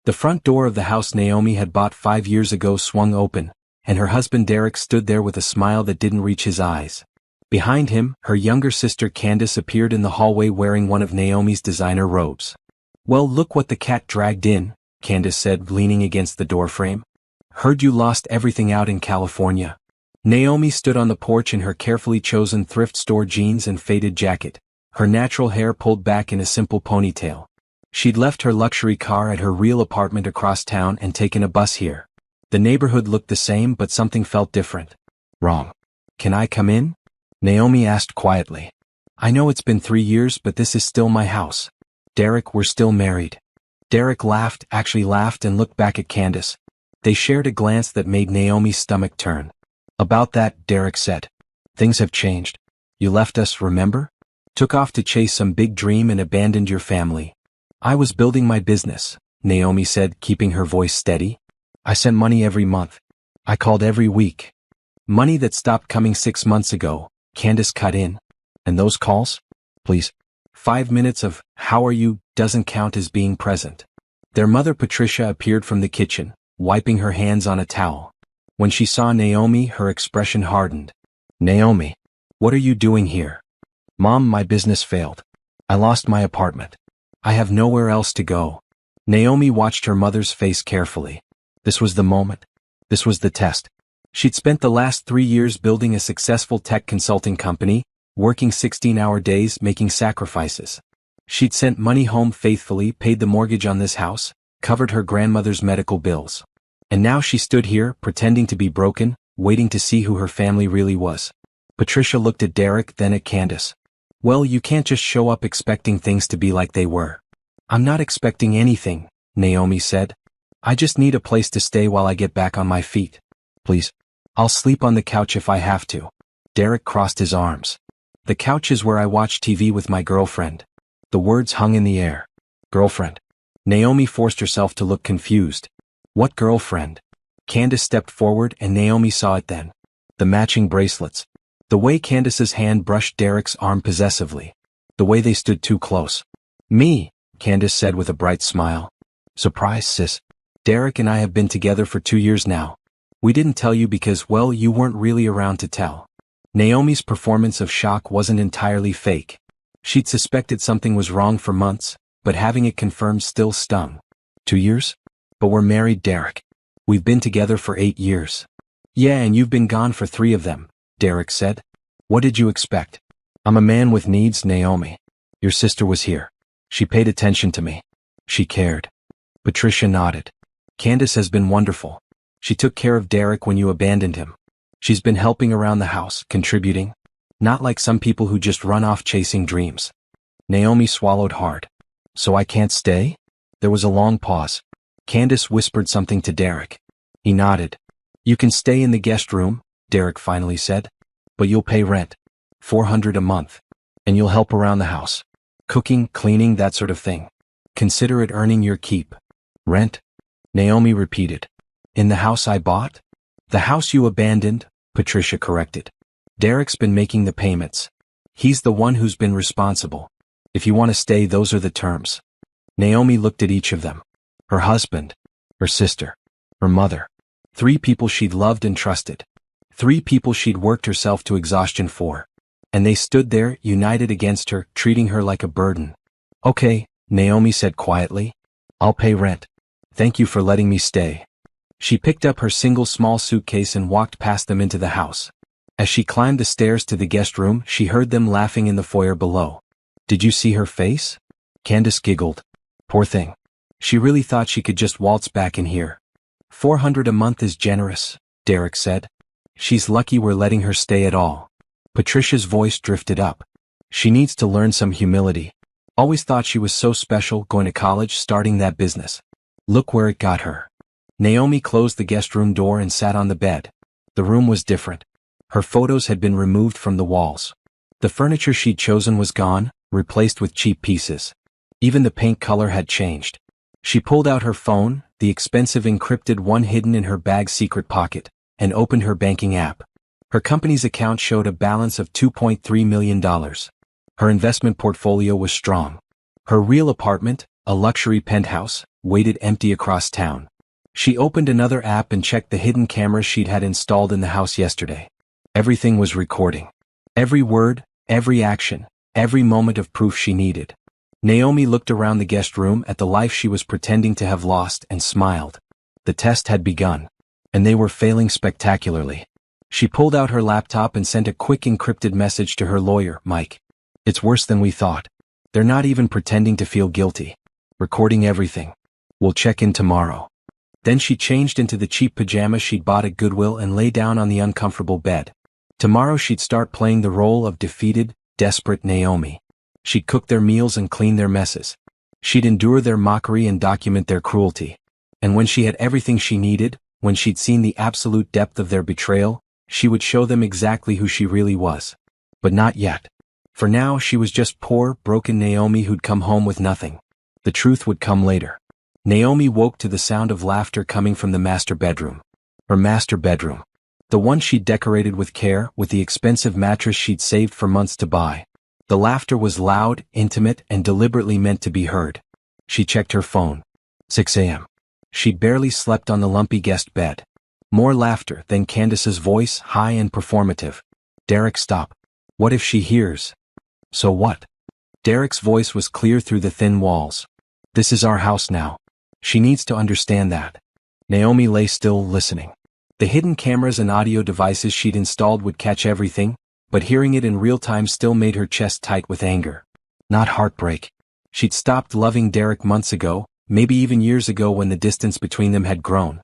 The front door of the house Naomi had bought 5 years ago swung open, and her husband Derek stood there with a smile that didn't reach his eyes. Behind him, her younger sister Candace appeared in the hallway wearing one of Naomi's designer robes. "Well, look what the cat dragged in," Candace said, leaning against the doorframe. "Heard you lost everything out in California." Naomi stood on the porch in her carefully chosen thrift store jeans and faded jacket, her natural hair pulled back in a simple ponytail. She'd left her luxury car at her real apartment across town and taken a bus here. The neighborhood looked the same, but something felt different. "Wrong. Can I come in?" Naomi asked quietly. "I know it's been 3 years, but this is still my house. Derek, we're still married." Derek laughed, actually laughed, and looked back at Candace. They shared a glance that made Naomi's stomach turn. "About that," Derek said. "Things have changed. You left us, remember? Took off to chase some big dream and abandoned your family." "I was building my business," Naomi said, keeping her voice steady. "I sent money every month. I called every week." "Money that stopped coming 6 months ago," Candace cut in. "And those calls? Please. 5 minutes of, 'How are you?' doesn't count as being present." Their mother Patricia appeared from the kitchen, wiping her hands on a towel. When she saw Naomi, her expression hardened. "Naomi, what are you doing here?" "Mom, my business failed. I lost my apartment. I have nowhere else to go." Naomi watched her mother's face carefully. This was the moment. This was the test. She'd spent the last 3 years building a successful tech consulting company, working 16-hour days, making sacrifices. She'd sent money home faithfully, paid the mortgage on this house, covered her grandmother's medical bills. And now she stood here, pretending to be broken, waiting to see who her family really was. Patricia looked at Derek, then at Candace. "Well, you can't just show up expecting things to be like they were." "I'm not expecting anything," Naomi said. "I just need a place to stay while I get back on my feet. Please. I'll sleep on the couch if I have to." Derek crossed his arms. "The couch is where I watch TV with my girlfriend." The words hung in the air. "Girlfriend?" Naomi forced herself to look confused. "What girlfriend?" Candace stepped forward and Naomi saw it then. The matching bracelets. The way Candace's hand brushed Derek's arm possessively. The way they stood too close. "Me," Candace said with a bright smile. "Surprise, sis. Derek and I have been together for 2 years now. We didn't tell you because, well, you weren't really around to tell." Naomi's performance of shock wasn't entirely fake. She'd suspected something was wrong for months, but having it confirmed still stung. 2 years? "But we're married, Derek. We've been together for 8 years. "Yeah, and you've been gone for 3 of them," Derek said. "What did you expect? I'm a man with needs, Naomi. Your sister was here. She paid attention to me. She cared." Patricia nodded. "Candace has been wonderful. She took care of Derek when you abandoned him. She's been helping around the house, contributing. Not like some people who just run off chasing dreams." Naomi swallowed hard. "So I can't stay?" There was a long pause. Candace whispered something to Derek. He nodded. "You can stay in the guest room," Derek finally said. "But you'll pay rent. $400 a month. And you'll help around the house. Cooking, cleaning, that sort of thing. Consider it earning your keep." "Rent?" Naomi repeated. "In the house I bought?" "The house you abandoned," Patricia corrected. "Derek's been making the payments. He's the one who's been responsible. If you want to stay, those are the terms." Naomi looked at each of them. Her husband, her sister, her mother. 3 people she'd loved and trusted. 3 people she'd worked herself to exhaustion for. And they stood there, united against her, treating her like a burden. "Okay," Naomi said quietly. "I'll pay rent. Thank you for letting me stay." She picked up her single small suitcase and walked past them into the house. As she climbed the stairs to the guest room, she heard them laughing in the foyer below. "Did you see her face?" Candace giggled. "Poor thing. She really thought she could just waltz back in here." $400 a month is generous," Derek said. "She's lucky we're letting her stay at all." Patricia's voice drifted up. "She needs to learn some humility. Always thought she was so special, going to college, starting that business. Look where it got her." Naomi closed the guest room door and sat on the bed. The room was different. Her photos had been removed from the walls. The furniture she'd chosen was gone, replaced with cheap pieces. Even the paint color had changed. She pulled out her phone, the expensive encrypted one hidden in her bag's secret pocket, and opened her banking app. Her company's account showed a balance of $2.3 million. Her investment portfolio was strong. Her real apartment, a luxury penthouse, waited empty across town. She opened another app and checked the hidden cameras she'd had installed in the house yesterday. Everything was recording. Every word, every action, every moment of proof she needed. Naomi looked around the guest room at the life she was pretending to have lost and smiled. The test had begun. And they were failing spectacularly. She pulled out her laptop and sent a quick encrypted message to her lawyer, Mike. It's worse than we thought. They're not even pretending to feel guilty. Recording everything. We'll check in tomorrow. Then she changed into the cheap pajamas she'd bought at Goodwill and lay down on the uncomfortable bed. Tomorrow she'd start playing the role of defeated, desperate Naomi. She'd cook their meals and clean their messes. She'd endure their mockery and document their cruelty. And when she had everything she needed, when she'd seen the absolute depth of their betrayal, she would show them exactly who she really was. But not yet. For now she was just poor, broken Naomi who'd come home with nothing. The truth would come later. Naomi woke to the sound of laughter coming from the master bedroom. Her master bedroom. The one she'd decorated with care, with the expensive mattress she'd saved for months to buy. The laughter was loud, intimate, and deliberately meant to be heard. She checked her phone. 6 a.m. She'd barely slept on the lumpy guest bed. More laughter, then Candace's voice, high and performative. Derek, stop. What if she hears? So what? Derek's voice was clear through the thin walls. This is our house now. She needs to understand that. Naomi lay still, listening. The hidden cameras and audio devices she'd installed would catch everything, but hearing it in real time still made her chest tight with anger. Not heartbreak. She'd stopped loving Derek months ago, maybe even years ago when the distance between them had grown.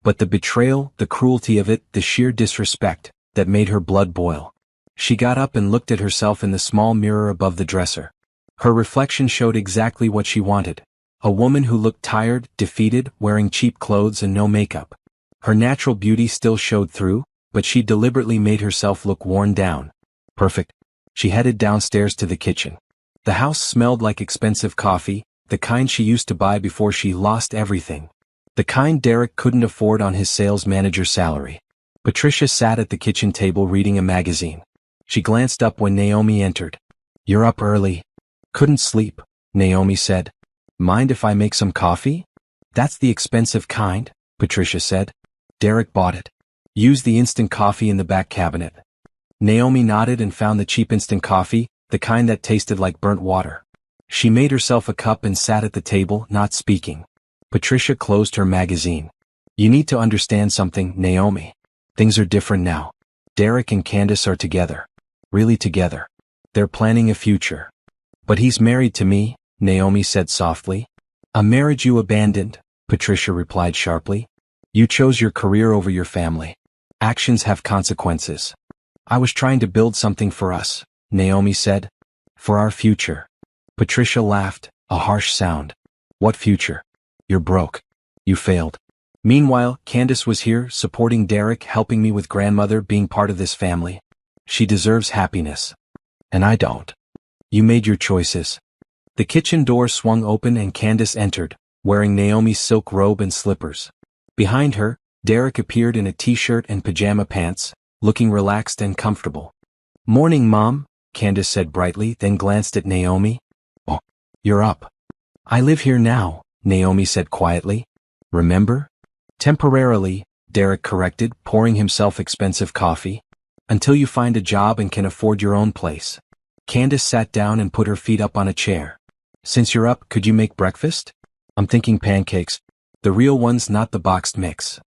But the betrayal, the cruelty of it, the sheer disrespect, that made her blood boil. She got up and looked at herself in the small mirror above the dresser. Her reflection showed exactly what she wanted. A woman who looked tired, defeated, wearing cheap clothes and no makeup. Her natural beauty still showed through, but she deliberately made herself look worn down. Perfect. She headed downstairs to the kitchen. The house smelled like expensive coffee, the kind she used to buy before she lost everything. The kind Derek couldn't afford on his sales manager salary. Patricia sat at the kitchen table reading a magazine. She glanced up when Naomi entered. You're up early. Couldn't sleep, Naomi said. Mind if I make some coffee? That's the expensive kind, Patricia said. Derek bought it. Use the instant coffee in the back cabinet. Naomi nodded and found the cheap instant coffee, the kind that tasted like burnt water. She made herself a cup and sat at the table, not speaking. Patricia closed her magazine. You need to understand something, Naomi. Things are different now. Derek and Candace are together. Really together. They're planning a future. But he's married to me, Naomi said softly. A marriage you abandoned, Patricia replied sharply. You chose your career over your family. Actions have consequences. I was trying to build something for us, Naomi said. For our future. Patricia laughed, a harsh sound. What future? You're broke. You failed. Meanwhile, Candace was here, supporting Derek, helping me with grandmother, being part of this family. She deserves happiness. And I don't. You made your choices. The kitchen door swung open and Candace entered, wearing Naomi's silk robe and slippers. Behind her, Derek appeared in a t-shirt and pajama pants, looking relaxed and comfortable. Morning, Mom, Candace said brightly, then glanced at Naomi. Oh, you're up. I live here now, Naomi said quietly. Remember? Temporarily, Derek corrected, pouring himself expensive coffee. Until you find a job and can afford your own place. Candace sat down and put her feet up on a chair. Since you're up, could you make breakfast? I'm thinking pancakes. The real ones, not the boxed mix.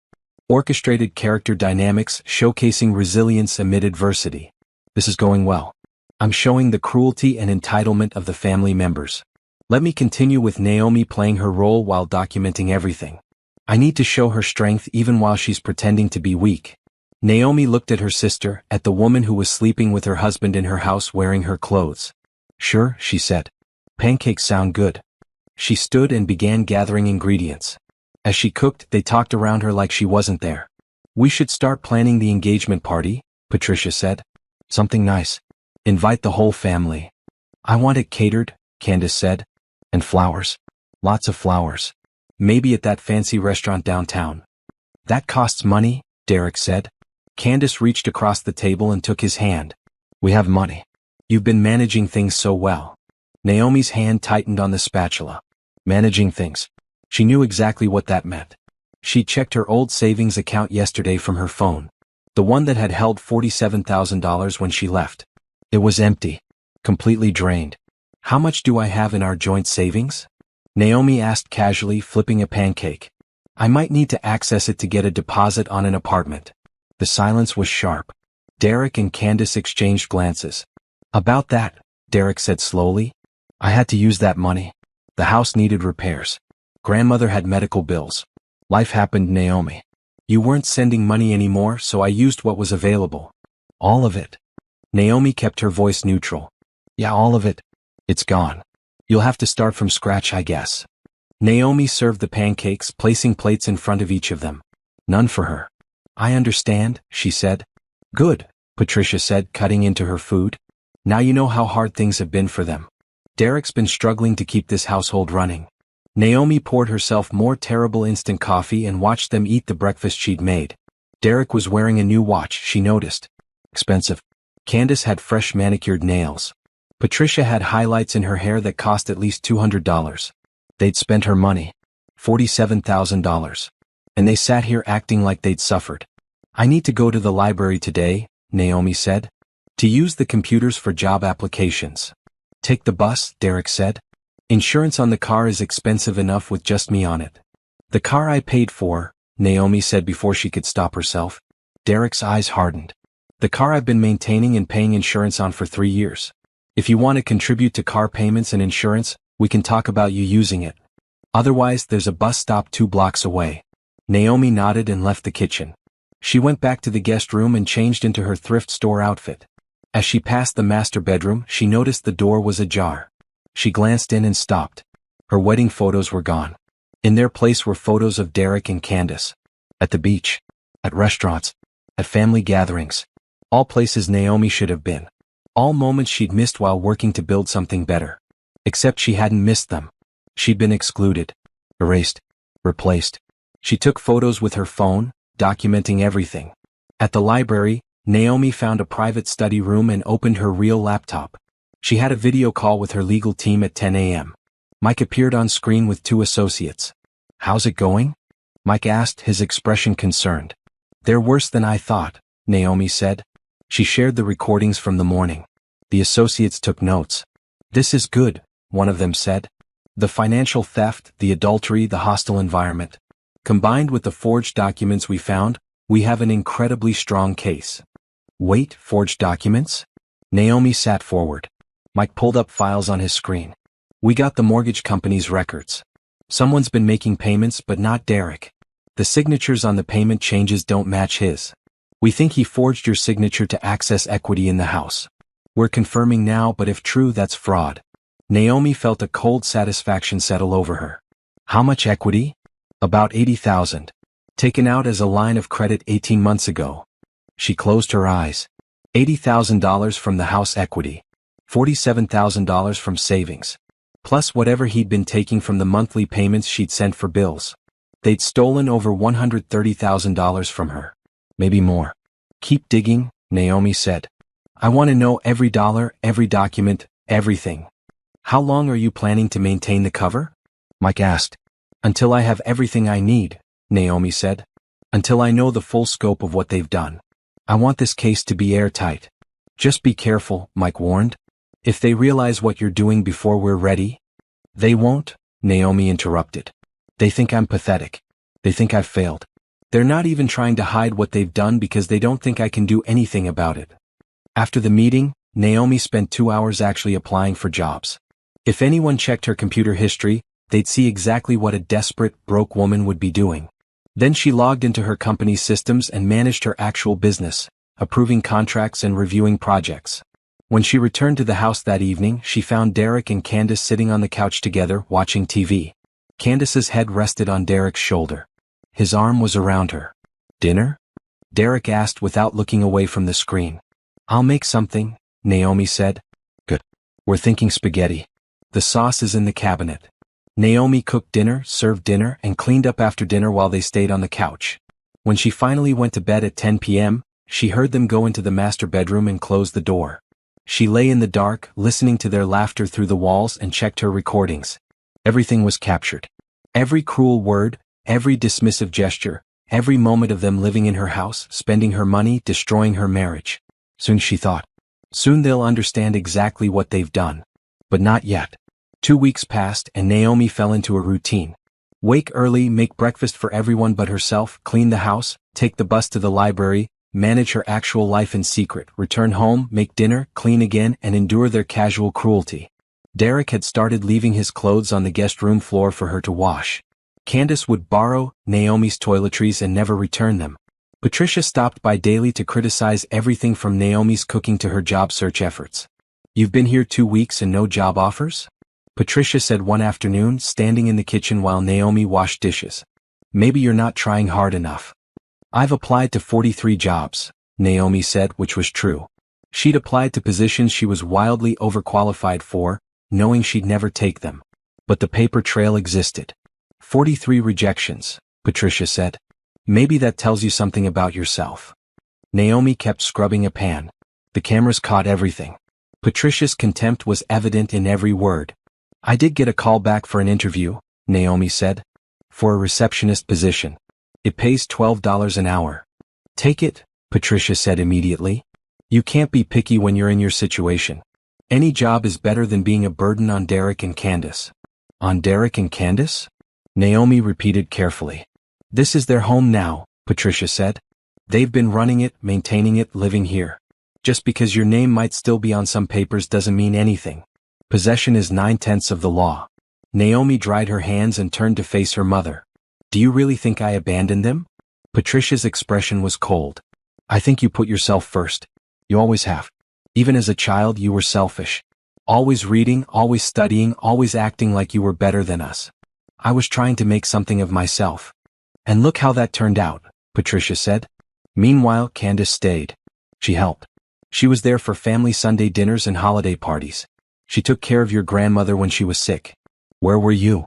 Orchestrated character dynamics, showcasing resilience amid adversity. This is going well. I'm showing the cruelty and entitlement of the family members. Let me continue with Naomi playing her role while documenting everything. I need to show her strength even while she's pretending to be weak. Naomi looked at her sister, at the woman who was sleeping with her husband in her house wearing her clothes. Sure, she said. Pancakes sound good. She stood and began gathering ingredients. As she cooked, they talked around her like she wasn't there. We should start planning the engagement party, Patricia said. Something nice. Invite the whole family. I want it catered, Candace said. And flowers. Lots of flowers. Maybe at that fancy restaurant downtown. That costs money, Derek said. Candace reached across the table and took his hand. We have money. You've been managing things so well. Naomi's hand tightened on the spatula. Managing things. She knew exactly what that meant. She checked her old savings account yesterday from her phone. The one that had held $47,000 when she left. It was empty. Completely drained. How much do I have in our joint savings? Naomi asked casually, flipping a pancake. I might need to access it to get a deposit on an apartment. The silence was sharp. Derek and Candace exchanged glances. About that, Derek said slowly. I had to use that money. The house needed repairs. Grandmother had medical bills. Life happened, Naomi. You weren't sending money anymore, so I used what was available. All of it. Naomi kept her voice neutral. Yeah, all of it. It's gone. You'll have to start from scratch, I guess. Naomi served the pancakes, placing plates in front of each of them. None for her. I understand, she said. Good, Patricia said, cutting into her food. Now you know how hard things have been for them. Derek's been struggling to keep this household running. Naomi poured herself more terrible instant coffee and watched them eat the breakfast she'd made. Derek was wearing a new watch, she noticed. Expensive. Candace had fresh manicured nails. Patricia had highlights in her hair that cost at least $200. They'd spent her money. $47,000. And they sat here acting like they'd suffered. I need to go to the library today, Naomi said. To use the computers for job applications. Take the bus, Derek said. Insurance on the car is expensive enough with just me on it. The car I paid for, Naomi said before she could stop herself. Derek's eyes hardened. The car I've been maintaining and paying insurance on for 3 years. If you want to contribute to car payments and insurance, we can talk about you using it. Otherwise, there's a bus stop 2 blocks away. Naomi nodded and left the kitchen. She went back to the guest room and changed into her thrift store outfit. As she passed the master bedroom, she noticed the door was ajar. She glanced in and stopped. Her wedding photos were gone. In their place were photos of Derek and Candace. At the beach. At restaurants. At family gatherings. All places Naomi should have been. All moments she'd missed while working to build something better. Except she hadn't missed them. She'd been excluded. Erased. Replaced. She took photos with her phone, documenting everything. At the library, Naomi found a private study room and opened her real laptop. She had a video call with her legal team at 10 a.m. Mike appeared on screen with 2 associates. How's it going? Mike asked, his expression concerned. They're worse than I thought, Naomi said. She shared the recordings from the morning. The associates took notes. This is good, one of them said. The financial theft, the adultery, the hostile environment. Combined with the forged documents we found, we have an incredibly strong case. Wait, forged documents? Naomi sat forward. Mike pulled up files on his screen. We got the mortgage company's records. Someone's been making payments but not Derek. The signatures on the payment changes don't match his. We think he forged your signature to access equity in the house. We're confirming now, but if true, that's fraud. Naomi felt a cold satisfaction settle over her. How much equity? About $80,000. Taken out as a line of credit 18 months ago. She closed her eyes. $80,000 from the house equity. $47,000 from savings. Plus whatever he'd been taking from the monthly payments she'd sent for bills. They'd stolen over $130,000 from her. Maybe more. Keep digging, Naomi said. I want to know every dollar, every document, everything. How long are you planning to maintain the cover? Mike asked. Until I have everything I need, Naomi said. Until I know the full scope of what they've done. I want this case to be airtight. Just be careful, Mike warned. If they realize what you're doing before we're ready. They won't, Naomi interrupted. They think I'm pathetic. They think I've failed. They're not even trying to hide what they've done because they don't think I can do anything about it. After the meeting, Naomi spent 2 hours actually applying for jobs. If anyone checked her computer history, they'd see exactly what a desperate, broke woman would be doing. Then she logged into her company's systems and managed her actual business, approving contracts and reviewing projects. When she returned to the house that evening, she found Derek and Candace sitting on the couch together, watching TV. Candace's head rested on Derek's shoulder. His arm was around her. Dinner? Derek asked without looking away from the screen. I'll make something, Naomi said. Good. We're thinking spaghetti. The sauce is in the cabinet. Naomi cooked dinner, served dinner, and cleaned up after dinner while they stayed on the couch. When she finally went to bed at 10 p.m., she heard them go into the master bedroom and close the door. She lay in the dark, listening to their laughter through the walls and checked her recordings. Everything was captured. Every cruel word, every dismissive gesture, every moment of them living in her house, spending her money, destroying her marriage. Soon, she thought. Soon they'll understand exactly what they've done. But not yet. 2 weeks passed and Naomi fell into a routine. Wake early, make breakfast for everyone but herself, clean the house, take the bus to the library, manage her actual life in secret, return home, make dinner, clean again, and endure their casual cruelty. Derek had started leaving his clothes on the guest room floor for her to wash. Candace would borrow Naomi's toiletries and never return them. Patricia stopped by daily to criticize everything from Naomi's cooking to her job search efforts. "You've been here 2 weeks and no job offers?" Patricia said one afternoon, standing in the kitchen while Naomi washed dishes. "Maybe you're not trying hard enough." "I've applied to 43 jobs," Naomi said, which was true. She'd applied to positions she was wildly overqualified for, knowing she'd never take them. But the paper trail existed. 43 rejections, Patricia said. "Maybe that tells you something about yourself." Naomi kept scrubbing a pan. The cameras caught everything. Patricia's contempt was evident in every word. "I did get a call back for an interview," Naomi said. "For a receptionist position. It pays $12 an hour." "Take it," Patricia said immediately. "You can't be picky when you're in your situation. Any job is better than being a burden on Derek and Candace." "On Derek and Candace?" Naomi repeated carefully. "This is their home now," Patricia said. "They've been running it, maintaining it, living here. Just because your name might still be on some papers doesn't mean anything. Possession is 9/10 of the law." Naomi dried her hands and turned to face her mother. "Do you really think I abandoned them?" Patricia's expression was cold. "I think you put yourself first. You always have. Even as a child you were selfish. Always reading, always studying, always acting like you were better than us. I was trying to make something of myself. And look how that turned out," Patricia said. Meanwhile, Candace stayed. She helped. She was there for family Sunday dinners and holiday parties. She took care of your grandmother when she was sick. "Where were you?"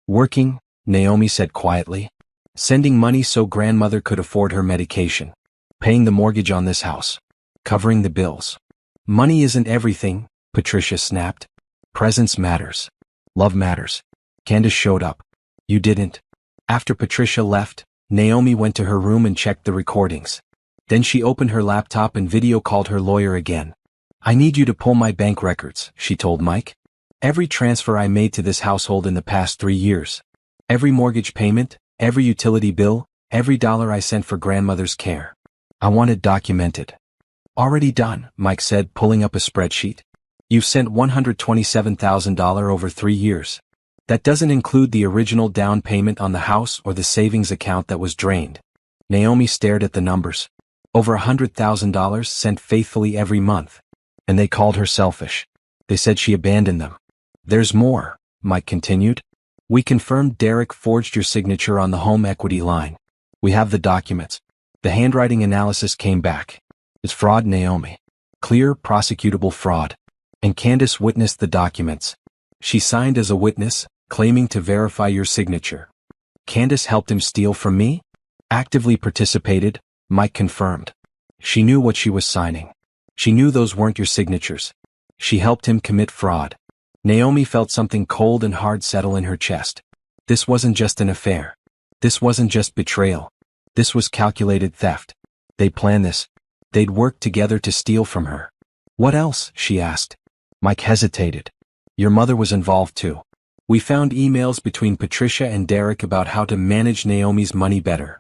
"Working," Naomi said quietly. "Sending money so grandmother could afford her medication. Paying the mortgage on this house. Covering the bills." "Money isn't everything," Patricia snapped. "Presence matters. Love matters." Candace showed up. "You didn't." After Patricia left, Naomi went to her room and checked the recordings. Then she opened her laptop and video called her lawyer again. "I need you to pull my bank records," she told Mike. "Every transfer I made to this household in the past 3 years. Every mortgage payment, every utility bill, every dollar I sent for grandmother's care. I want it documented." "Already done," Mike said, pulling up a spreadsheet. "You've sent $127,000 over 3 years. That doesn't include the original down payment on the house or the savings account that was drained." Naomi stared at the numbers. Over $100,000 sent faithfully every month. And they called her selfish. They said she abandoned them. "There's more," Mike continued. "We confirmed Derek forged your signature on the home equity line. We have the documents. The handwriting analysis came back. It's fraud, Naomi. Clear, prosecutable fraud." And Candace witnessed the documents. "She signed as a witness, claiming to verify your signature." "Candace helped him steal from me?" "Actively participated," Mike confirmed. "She knew what she was signing. She knew those weren't your signatures. She helped him commit fraud." Naomi felt something cold and hard settle in her chest. This wasn't just an affair. This wasn't just betrayal. This was calculated theft. They planned this. They'd worked together to steal from her. "What else?" she asked. Mike hesitated. "Your mother was involved too. We found emails between Patricia and Derek about how to manage Naomi's money better.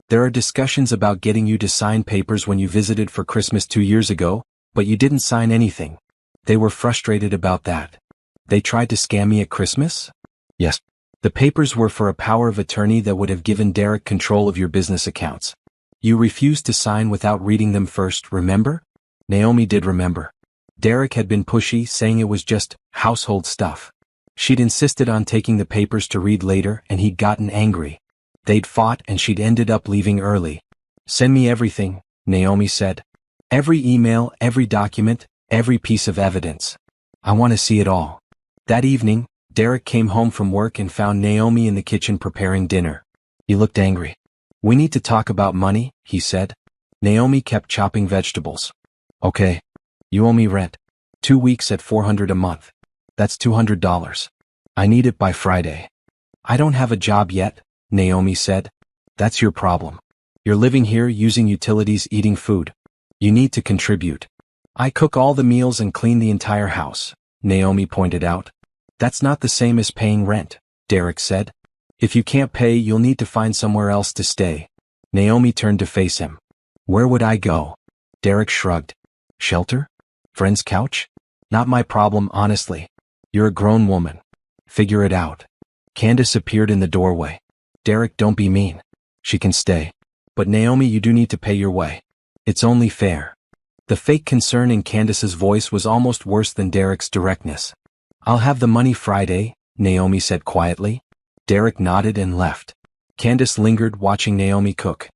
There are discussions about getting you to sign papers when you visited for Christmas 2 years ago, but you didn't sign anything. They were frustrated about that." "They tried to scam me at Christmas?" "Yes. The papers were for a power of attorney that would have given Derek control of your business accounts. You refused to sign without reading them first, remember?" Naomi did remember. Derek had been pushy, saying it was just household stuff. She'd insisted on taking the papers to read later, and he'd gotten angry. They'd fought and she'd ended up leaving early. "Send me everything," Naomi said. "Every email, every document, every piece of evidence. I want to see it all." That evening, Derek came home from work and found Naomi in the kitchen preparing dinner. He looked angry. "We need to talk about money," he said. Naomi kept chopping vegetables. "Okay. You owe me rent. 2 weeks at $400 a month. That's $200. I need it by Friday. I don't have a job yet, Naomi said. That's your problem. You're living here using utilities, eating food. You need to contribute. I cook all the meals and clean the entire house, Naomi pointed out. That's not the same as paying rent, Derek said. If you can't pay, you'll need to find somewhere else to stay. Naomi turned to face him. Where would I go? Derek shrugged. Shelter? Friend's couch? Not my problem, honestly. You're a grown woman. Figure it out. Candace appeared in the doorway. Derek, don't be mean. She can stay. But Naomi, you do need to pay your way. It's only fair. The fake concern in Candace's voice was almost worse than Derek's directness. I'll have the money Friday, Naomi said quietly. Derek nodded and left. Candace lingered, watching Naomi cook.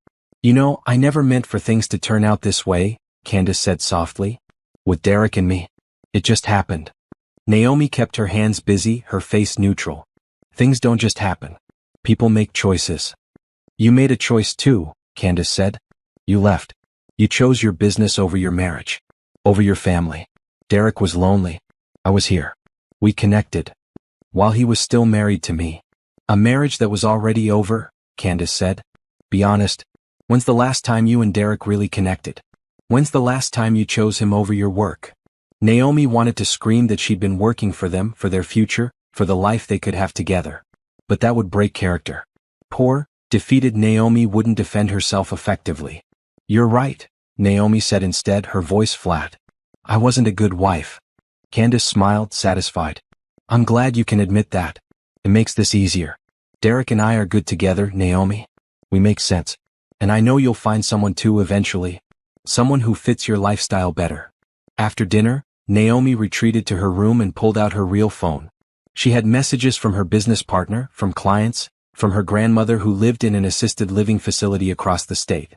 You know, I never meant for things to turn out this way, Candace said softly. With Derek and me. It just happened. Naomi kept her hands busy, her face neutral. Things don't just happen. People make choices. You made a choice too, Candace said. You left. You chose your business over your marriage. Over your family. Derek was lonely. I was here. We connected. While he was still married to me. A marriage that was already over, Candace said. Be honest. When's the last time you and Derek really connected? When's the last time you chose him over your work? Naomi wanted to scream that she'd been working for them, for their future, for the life they could have together. But that would break character. Poor, defeated Naomi wouldn't defend herself effectively. You're right, Naomi said instead, her voice flat. I wasn't a good wife. Candace smiled, satisfied. I'm glad you can admit that. It makes this easier. Derek and I are good together, Naomi. We make sense. And I know you'll find someone too eventually. Someone who fits your lifestyle better. After dinner, Naomi retreated to her room and pulled out her real phone. She had messages from her business partner, from clients, from her grandmother who lived in an assisted living facility across the state.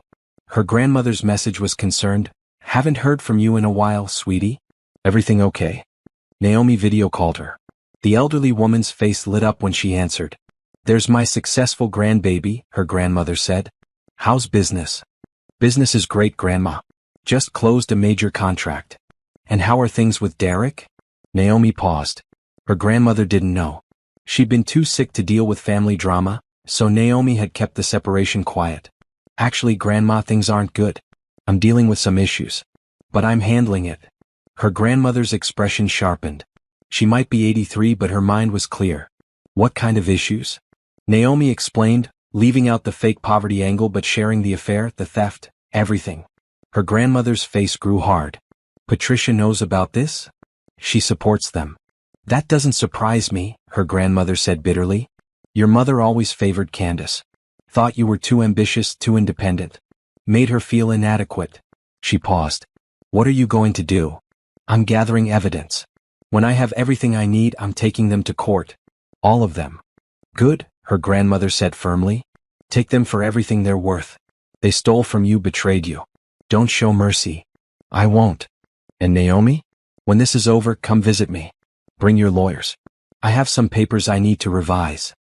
Her grandmother's message was concerned. Haven't heard from you in a while, sweetie. Everything okay? Naomi video called her. The elderly woman's face lit up when she answered. There's my successful grandbaby, her grandmother said. How's business? Business is great, Grandma. Just closed a major contract. And how are things with Derek? Naomi paused. Her grandmother didn't know. She'd been too sick to deal with family drama, so Naomi had kept the separation quiet. Actually, Grandma, things aren't good. I'm dealing with some issues. But I'm handling it. Her grandmother's expression sharpened. She might be 83, but her mind was clear. What kind of issues? Naomi explained, leaving out the fake poverty angle but sharing the affair, the theft, everything. Her grandmother's face grew hard. Patricia knows about this? She supports them. That doesn't surprise me, her grandmother said bitterly. Your mother always favored Candace. Thought you were too ambitious, too independent. Made her feel inadequate. She paused. What are you going to do? I'm gathering evidence. When I have everything I need, I'm taking them to court. All of them. Good, her grandmother said firmly. Take them for everything they're worth. They stole from you, betrayed you. Don't show mercy. I won't. And Naomi? When this is over, come visit me. Bring your lawyers. I have some papers I need to revise.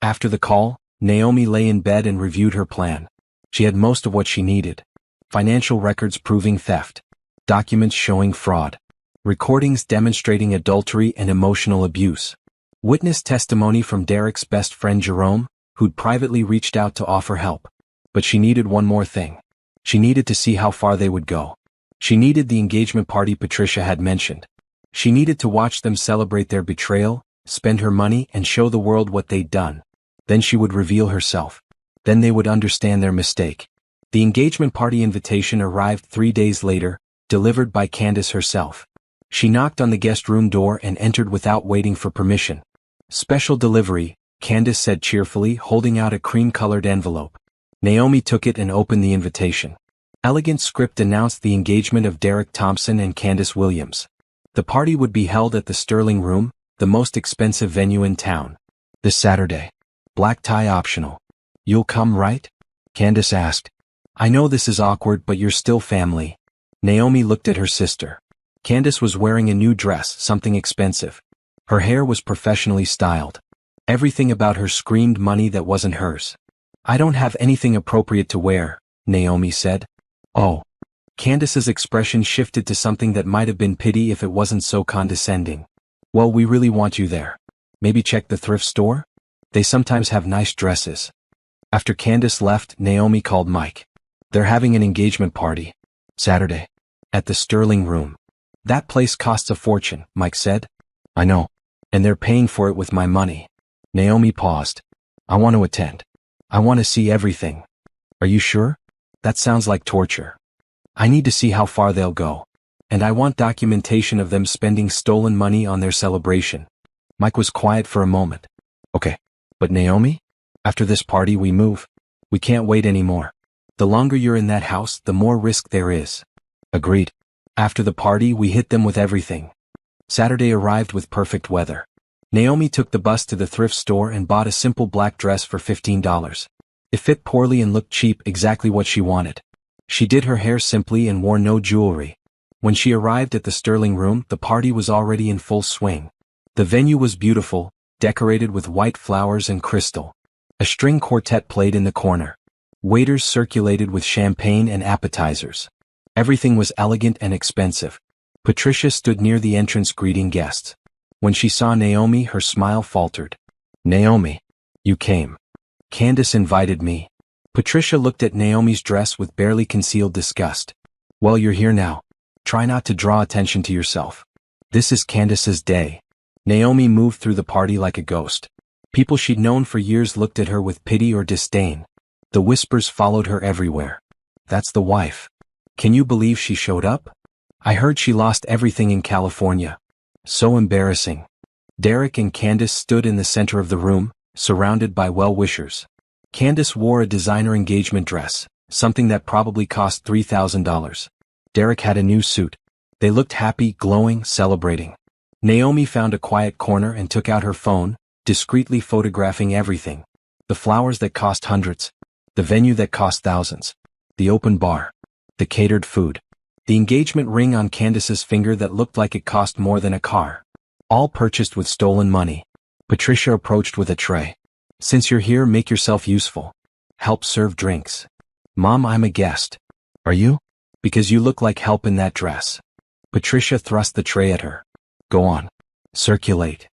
After the call, Naomi lay in bed and reviewed her plan. She had most of what she needed. Financial records proving theft. Documents showing fraud. Recordings demonstrating adultery and emotional abuse. Witness testimony from Derek's best friend Jerome, who'd privately reached out to offer help. But she needed one more thing. She needed to see how far they would go. She needed the engagement party Patricia had mentioned. She needed to watch them celebrate their betrayal, spend her money, and show the world what they'd done. Then she would reveal herself. Then they would understand their mistake. The engagement party invitation arrived 3 days later, delivered by Candace herself. She knocked on the guest room door and entered without waiting for permission. Special delivery, Candace said cheerfully, holding out a cream-colored envelope. Naomi took it and opened the invitation. Elegant script announced the engagement of Derek Thompson and Candace Williams. The party would be held at the Sterling Room, the most expensive venue in town. This Saturday. Black tie optional. You'll come, right? Candace asked. I know this is awkward, but you're still family. Naomi looked at her sister. Candace was wearing a new dress, something expensive. Her hair was professionally styled. Everything about her screamed money that wasn't hers. I don't have anything appropriate to wear, Naomi said. Oh. Candace's expression shifted to something that might have been pity if it wasn't so condescending. Well, we really want you there. Maybe check the thrift store? They sometimes have nice dresses. After Candace left, Naomi called Mike. They're having an engagement party. Saturday. At the Sterling Room. That place costs a fortune, Mike said. I know. And they're paying for it with my money. Naomi paused. I want to attend. I want to see everything. Are you sure? That sounds like torture. I need to see how far they'll go. And I want documentation of them spending stolen money on their celebration. Mike was quiet for a moment. Okay. But Naomi? After this party we move. We can't wait anymore. The longer you're in that house, the more risk there is. Agreed. After the party we hit them with everything. Saturday arrived with perfect weather. Naomi took the bus to the thrift store and bought a simple black dress for $15. It fit poorly and looked cheap, exactly what she wanted. She did her hair simply and wore no jewelry. When she arrived at the Sterling Room, the party was already in full swing. The venue was beautiful, decorated with white flowers and crystal. A string quartet played in the corner. Waiters circulated with champagne and appetizers. Everything was elegant and expensive. Patricia stood near the entrance greeting guests. When she saw Naomi, her smile faltered. Naomi, you came. Candace invited me. Patricia looked at Naomi's dress with barely concealed disgust. Well, you're here now. Try not to draw attention to yourself. This is Candace's day. Naomi moved through the party like a ghost. People she'd known for years looked at her with pity or disdain. The whispers followed her everywhere. That's the wife. Can you believe she showed up? I heard she lost everything in California. So embarrassing. Derek and Candace stood in the center of the room, surrounded by well-wishers. Candace wore a designer engagement dress, something that probably cost $3,000. Derek had a new suit. They looked happy, glowing, celebrating. Naomi found a quiet corner and took out her phone, discreetly photographing everything. The flowers that cost hundreds. The venue that cost thousands. The open bar. The catered food. The engagement ring on Candace's finger that looked like it cost more than a car. All purchased with stolen money. Patricia approached with a tray. Since you're here, make yourself useful. Help serve drinks. Mom, I'm a guest. Are you? Because you look like help in that dress. Patricia thrust the tray at her. Go on. Circulate.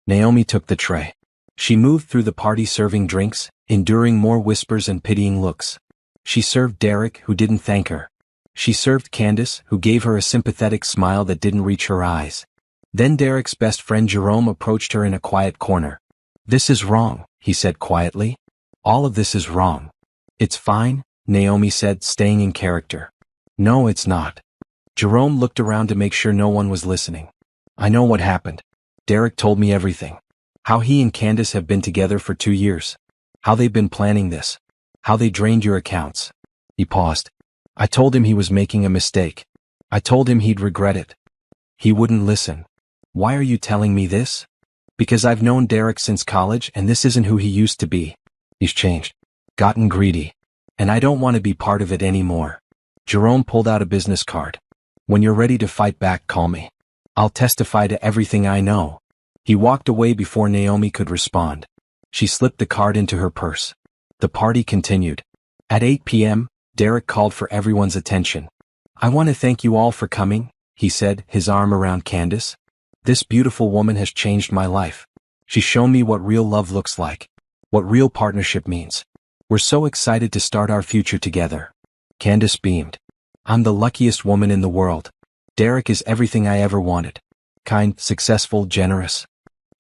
Naomi took the tray. She moved through the party serving drinks, enduring more whispers and pitying looks. She served Derek, who didn't thank her. She served Candace, who gave her a sympathetic smile that didn't reach her eyes. Then Derek's best friend Jerome approached her in a quiet corner. This is wrong, he said quietly. All of this is wrong. It's fine, Naomi said, staying in character. No, it's not. Jerome looked around to make sure no one was listening. I know what happened. Derek told me everything. How he and Candace have been together for 2 years. How they've been planning this. How they drained your accounts. He paused. I told him he was making a mistake. I told him he'd regret it. He wouldn't listen. Why are you telling me this? Because I've known Derek since college and this isn't who he used to be. He's changed. Gotten greedy. And I don't want to be part of it anymore. Jerome pulled out a business card. When you're ready to fight back, call me. I'll testify to everything I know. He walked away before Naomi could respond. She slipped the card into her purse. The party continued. At 8 p.m., Derek called for everyone's attention. I want to thank you all for coming, he said, his arm around Candace. This beautiful woman has changed my life. She's shown me what real love looks like. What real partnership means. We're so excited to start our future together. Candace beamed. I'm the luckiest woman in the world. Derek is everything I ever wanted. Kind, successful, generous.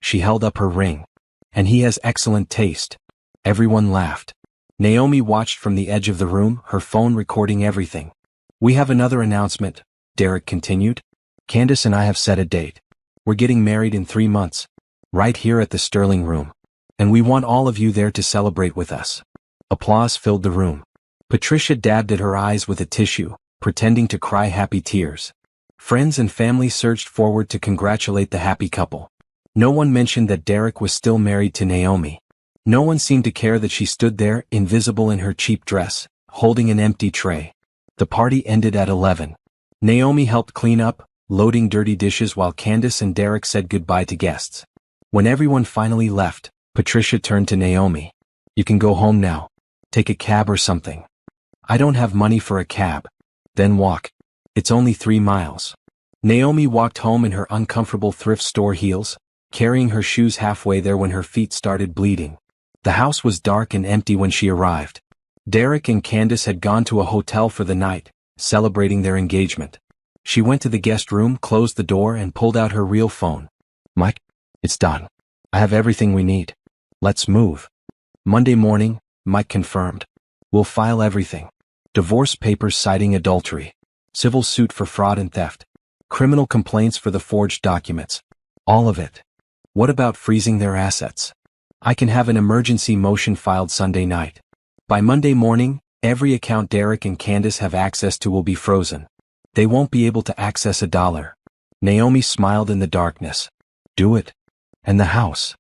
She held up her ring. And he has excellent taste. Everyone laughed. Naomi watched from the edge of the room, her phone recording everything. We have another announcement, Derek continued. Candace and I have set a date. We're getting married in 3 months. Right here at the Sterling Room. And we want all of you there to celebrate with us. Applause filled the room. Patricia dabbed at her eyes with a tissue, pretending to cry happy tears. Friends and family surged forward to congratulate the happy couple. No one mentioned that Derek was still married to Naomi. No one seemed to care that she stood there, invisible in her cheap dress, holding an empty tray. The party ended at 11. Naomi helped clean up, loading dirty dishes while Candace and Derek said goodbye to guests. When everyone finally left, Patricia turned to Naomi. You can go home now. Take a cab or something. I don't have money for a cab. Then walk. It's only 3 miles. Naomi walked home in her uncomfortable thrift store heels, carrying her shoes halfway there when her feet started bleeding. The house was dark and empty when she arrived. Derek and Candace had gone to a hotel for the night, celebrating their engagement. She went to the guest room, closed the door, and pulled out her real phone. "Mike, it's done. I have everything we need. Let's move." Monday morning, Mike confirmed. "We'll file everything. Divorce papers citing adultery. Civil suit for fraud and theft. Criminal complaints for the forged documents. All of it. What about freezing their assets? I can have an emergency motion filed Sunday night. By Monday morning, every account Derek and Candace have access to will be frozen. They won't be able to access a dollar." Naomi smiled in the darkness. "Do it. And the house.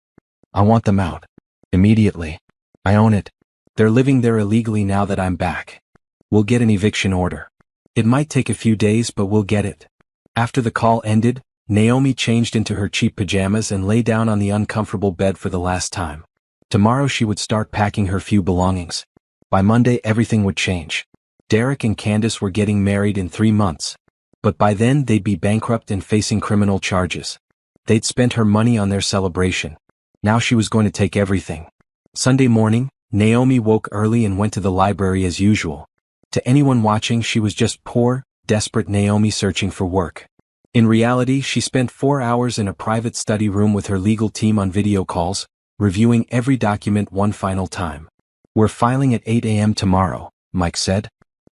I want them out. Immediately. I own it. They're living there illegally now that I'm back. We'll get an eviction order. It might take a few days, but we'll get it." After the call ended, Naomi changed into her cheap pajamas and lay down on the uncomfortable bed for the last time. Tomorrow she would start packing her few belongings. By Monday everything would change. Derek and Candace were getting married in 3 months. But by then they'd be bankrupt and facing criminal charges. They'd spent her money on their celebration. Now she was going to take everything. Sunday morning, Naomi woke early and went to the library as usual. To anyone watching, she was just poor, desperate Naomi searching for work. In reality, she spent 4 hours in a private study room with her legal team on video calls, reviewing every document one final time. "We're filing at 8 a.m. tomorrow," Mike said.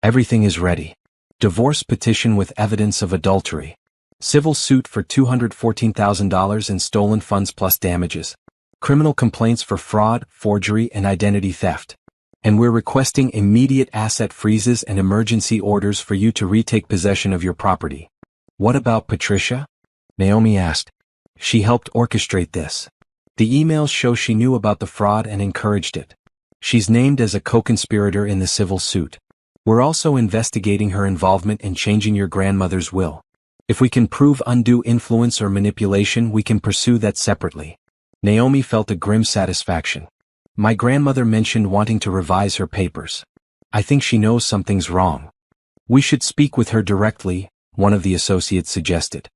"Everything is ready. Divorce petition with evidence of adultery. Civil suit for $214,000 in stolen funds plus damages. Criminal complaints for fraud, forgery, and identity theft. And we're requesting immediate asset freezes and emergency orders for you to retake possession of your property." "What about Patricia?" Naomi asked. "She helped orchestrate this. The emails show she knew about the fraud and encouraged it. She's named as a co-conspirator in the civil suit. We're also investigating her involvement in changing your grandmother's will. If we can prove undue influence or manipulation, we can pursue that separately." Naomi felt a grim satisfaction. "My grandmother mentioned wanting to revise her papers. I think she knows something's wrong. We should speak with her directly," one of the associates suggested.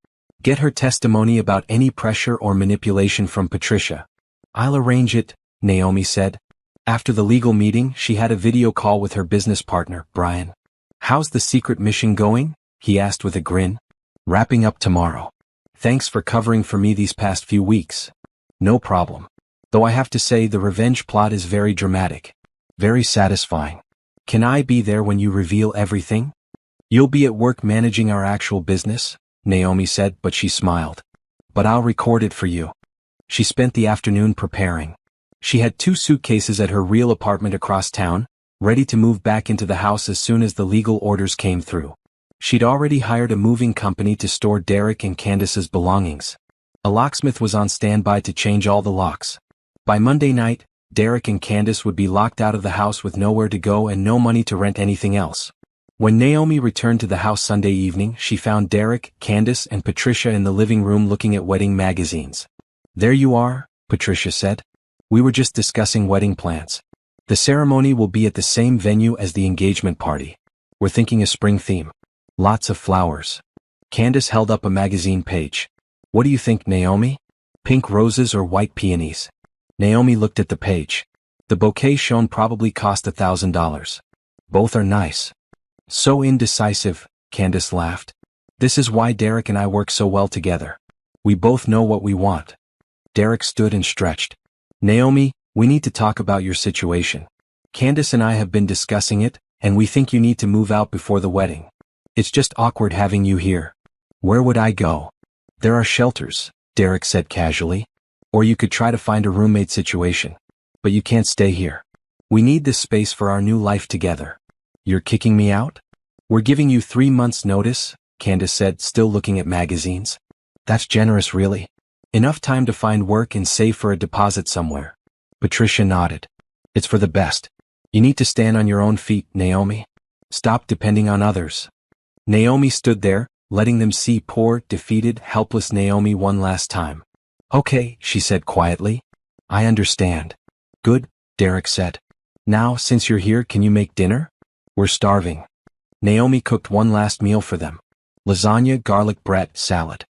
"Get her testimony about any pressure or manipulation from Patricia." "I'll arrange it," Naomi said. After the legal meeting, she had a video call with her business partner, Brian. "How's the secret mission going?" he asked with a grin. "Wrapping up tomorrow. Thanks for covering for me these past few weeks." "No problem. Though I have to say the revenge plot is very dramatic. Very satisfying. Can I be there when you reveal everything?" "You'll be at work managing our actual business," Naomi said, but she smiled. "But I'll record it for you." She spent the afternoon preparing. She had 2 suitcases at her real apartment across town, ready to move back into the house as soon as the legal orders came through. She'd already hired a moving company to store Derek and Candace's belongings. A locksmith was on standby to change all the locks. By Monday night, Derek and Candace would be locked out of the house with nowhere to go and no money to rent anything else. When Naomi returned to the house Sunday evening, she found Derek, Candace, and Patricia in the living room looking at wedding magazines. "There you are," Patricia said. "We were just discussing wedding plans. The ceremony will be at the same venue as the engagement party. We're thinking a spring theme. Lots of flowers." Candace held up a magazine page. "What do you think, Naomi? Pink roses or white peonies?" Naomi looked at the page. The bouquet shown probably cost $1,000. "Both are nice." "So indecisive," Candace laughed. "This is why Derek and I work so well together. We both know what we want." Derek stood and stretched. "Naomi, we need to talk about your situation. Candace and I have been discussing it, and we think you need to move out before the wedding. It's just awkward having you here." "Where would I go?" "There are shelters," Derek said casually. "Or you could try to find a roommate situation. But you can't stay here. We need this space for our new life together." "You're kicking me out?" "We're giving you 3 months' notice," Candace said, still looking at magazines. "That's generous, really. Enough time to find work and save for a deposit somewhere." Patricia nodded. "It's for the best. You need to stand on your own feet, Naomi. Stop depending on others." Naomi stood there, letting them see poor, defeated, helpless Naomi one last time. "Okay," she said quietly. "I understand." "Good," Derek said. "Now, since you're here, can you make dinner? We're starving." Naomi cooked one last meal for them. Lasagna, garlic bread, salad.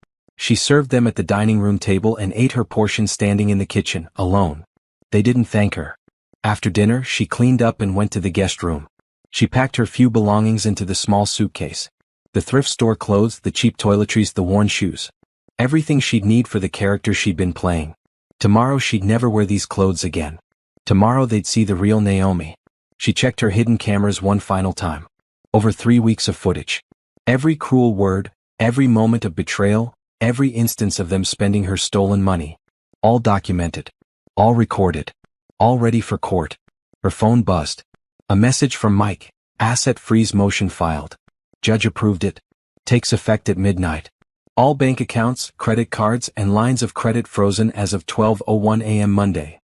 She served them at the dining room table and ate her portion standing in the kitchen, alone. They didn't thank her. After dinner, she cleaned up and went to the guest room. She packed her few belongings into the small suitcase. The thrift store clothes, the cheap toiletries, the worn shoes. Everything she'd need for the character she'd been playing. Tomorrow she'd never wear these clothes again. Tomorrow they'd see the real Naomi. She checked her hidden cameras one final time. Over 3 weeks of footage. Every cruel word, every moment of betrayal, every instance of them spending her stolen money. All documented. All recorded. All ready for court. Her phone buzzed. A message from Mike. Asset freeze motion filed. Judge approved it. Takes effect at midnight. All bank accounts, credit cards, and lines of credit frozen as of 12:01 a.m. Monday.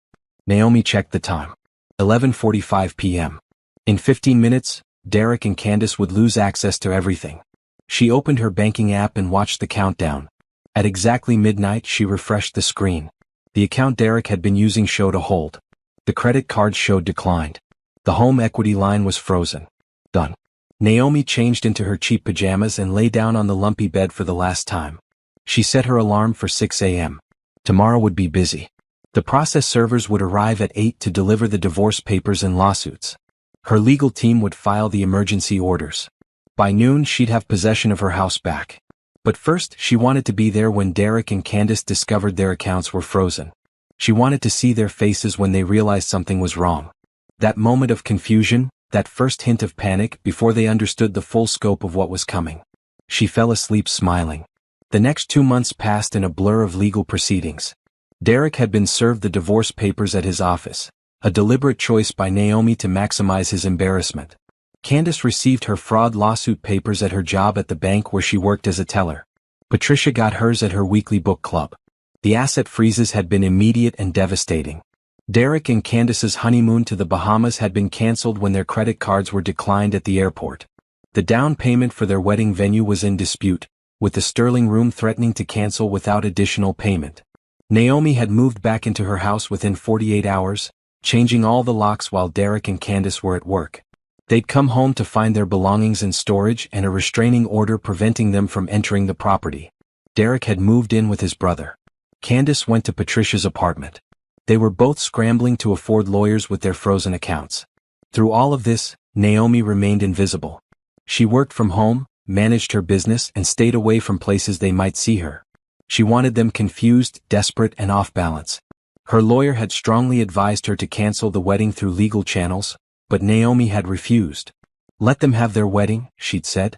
Naomi checked the time. 11:45 p.m. In 15 minutes, Derek and Candace would lose access to everything. She opened her banking app and watched the countdown. At exactly midnight, she refreshed the screen. The account Derek had been using showed a hold. The credit card showed declined. The home equity line was frozen. Done. Naomi changed into her cheap pajamas and lay down on the lumpy bed for the last time. She set her alarm for 6 a.m. Tomorrow would be busy. The process servers would arrive at 8 to deliver the divorce papers and lawsuits. Her legal team would file the emergency orders. By noon, she'd have possession of her house back. But first, she wanted to be there when Derek and Candace discovered their accounts were frozen. She wanted to see their faces when they realized something was wrong. That moment of confusion, that first hint of panic before they understood the full scope of what was coming. She fell asleep smiling. The next 2 months passed in a blur of legal proceedings. Derek had been served the divorce papers at his office, a deliberate choice by Naomi to maximize his embarrassment. Candace received her fraud lawsuit papers at her job at the bank where she worked as a teller. Patricia got hers at her weekly book club. The asset freezes had been immediate and devastating. Derek and Candace's honeymoon to the Bahamas had been canceled when their credit cards were declined at the airport. The down payment for their wedding venue was in dispute, with the Sterling room threatening to cancel without additional payment. Naomi had moved back into her house within 48 hours, changing all the locks while Derek and Candace were at work. They'd come home to find their belongings in storage and a restraining order preventing them from entering the property. Derek had moved in with his brother. Candace went to Patricia's apartment. They were both scrambling to afford lawyers with their frozen accounts. Through all of this, Naomi remained invisible. She worked from home, managed her business, and stayed away from places they might see her. She wanted them confused, desperate, and off balance. Her lawyer had strongly advised her to cancel the wedding through legal channels, but Naomi had refused. Let them have their wedding, she'd said.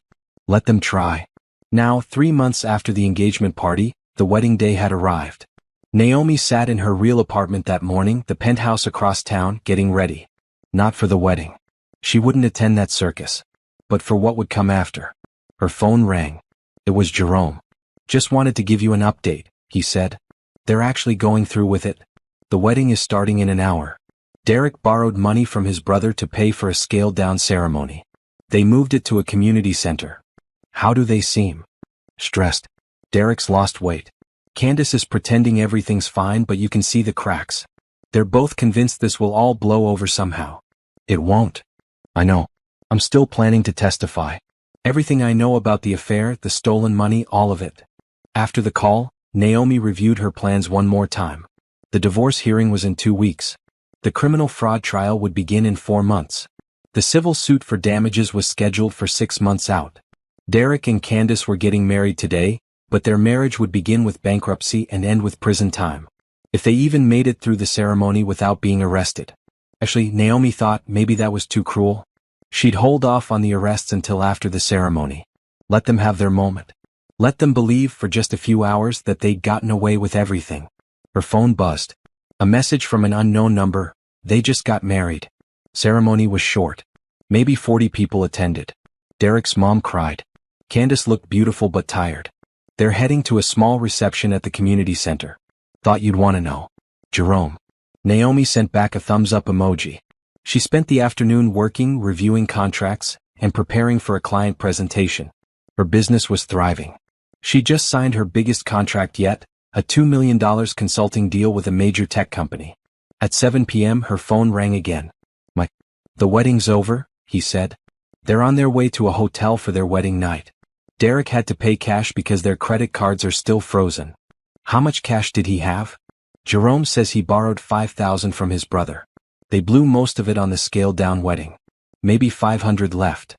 Let them try. Now, 3 months after the engagement party, the wedding day had arrived. Naomi sat in her real apartment that morning, the penthouse across town, getting ready. Not for the wedding. She wouldn't attend that circus. But for what would come after. Her phone rang. It was Jerome. Just wanted to give you an update, he said. They're actually going through with it. The wedding is starting in an hour. Derek borrowed money from his brother to pay for a scaled-down ceremony. They moved it to a community center. How do they seem? Stressed. Derek's lost weight. Candace is pretending everything's fine, but you can see the cracks. They're both convinced this will all blow over somehow. It won't. I know. I'm still planning to testify. Everything I know about the affair, the stolen money, all of it. After the call, Naomi reviewed her plans one more time. The divorce hearing was in 2 weeks. The criminal fraud trial would begin in 4 months. The civil suit for damages was scheduled for 6 months out. Derek and Candace were getting married today, but their marriage would begin with bankruptcy and end with prison time. If they even made it through the ceremony without being arrested. Actually, Naomi thought maybe that was too cruel. She'd hold off on the arrests until after the ceremony. Let them have their moment. Let them believe for just a few hours that they'd gotten away with everything. Her phone buzzed. A message from an unknown number. They just got married. Ceremony was short. Maybe 40 people attended. Derek's mom cried. Candace looked beautiful but tired. They're heading to a small reception at the community center. Thought you'd want to know. Jerome. Naomi sent back a thumbs-up emoji. She spent the afternoon working, reviewing contracts, and preparing for a client presentation. Her business was thriving. She just signed her biggest contract yet, a $2 million consulting deal with a major tech company. At 7 p.m. her phone rang again. Mike. The wedding's over, he said. They're on their way to a hotel for their wedding night. Derek had to pay cash because their credit cards are still frozen. How much cash did he have? Jerome says he borrowed $5,000 from his brother. They blew most of it on the scaled-down wedding. Maybe $500 left.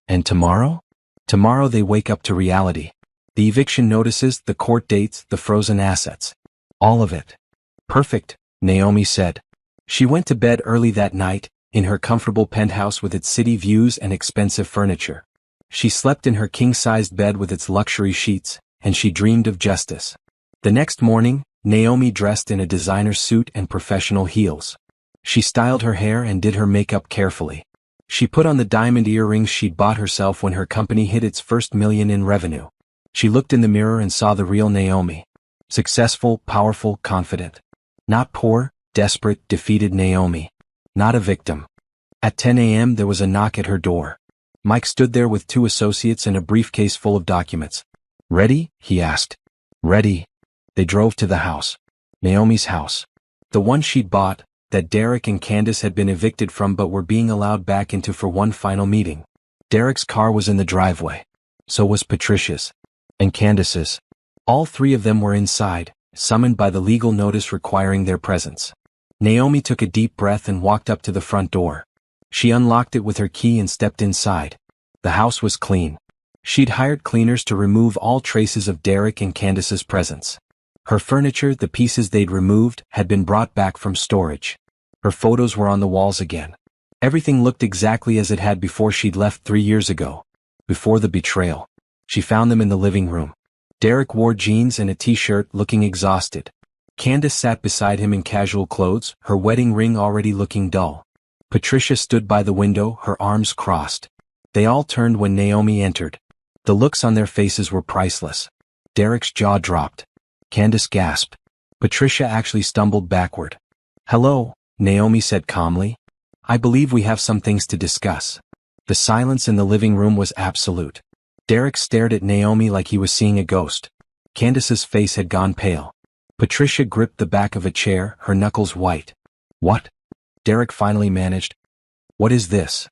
And tomorrow? Tomorrow they wake up to reality. The eviction notices, the court dates, the frozen assets. All of it. Perfect, Naomi said. She went to bed early that night, in her comfortable penthouse with its city views and expensive furniture. She slept in her king-sized bed with its luxury sheets, and she dreamed of justice. The next morning, Naomi dressed in a designer suit and professional heels. She styled her hair and did her makeup carefully. She put on the diamond earrings she'd bought herself when her company hit its first $1 million in revenue. She looked in the mirror and saw the real Naomi. Successful, powerful, confident. Not poor, desperate, defeated Naomi. Not a victim. At 10 a.m. there was a knock at her door. Mike stood there with 2 associates and a briefcase full of documents. "Ready?" he asked. "Ready." They drove to the house. Naomi's house. The one she'd bought, that Derek and Candace had been evicted from but were being allowed back into for one final meeting. Derek's car was in the driveway. So was Patricia's. And Candace's. All 3 of them were inside, summoned by the legal notice requiring their presence. Naomi took a deep breath and walked up to the front door. She unlocked it with her key and stepped inside. The house was clean. She'd hired cleaners to remove all traces of Derek and Candace's presence. Her furniture, the pieces they'd removed, had been brought back from storage. Her photos were on the walls again. Everything looked exactly as it had before she'd left 3 years ago. Before the betrayal. She found them in the living room. Derek wore jeans and a t-shirt, looking exhausted. Candace sat beside him in casual clothes, her wedding ring already looking dull. Patricia stood by the window, her arms crossed. They all turned when Naomi entered. The looks on their faces were priceless. Derek's jaw dropped. Candace gasped. Patricia actually stumbled backward. "Hello," Naomi said calmly. "I believe we have some things to discuss." The silence in the living room was absolute. Derek stared at Naomi like he was seeing a ghost. Candace's face had gone pale. Patricia gripped the back of a chair, her knuckles white. "What?" Derek finally managed. "What is this?"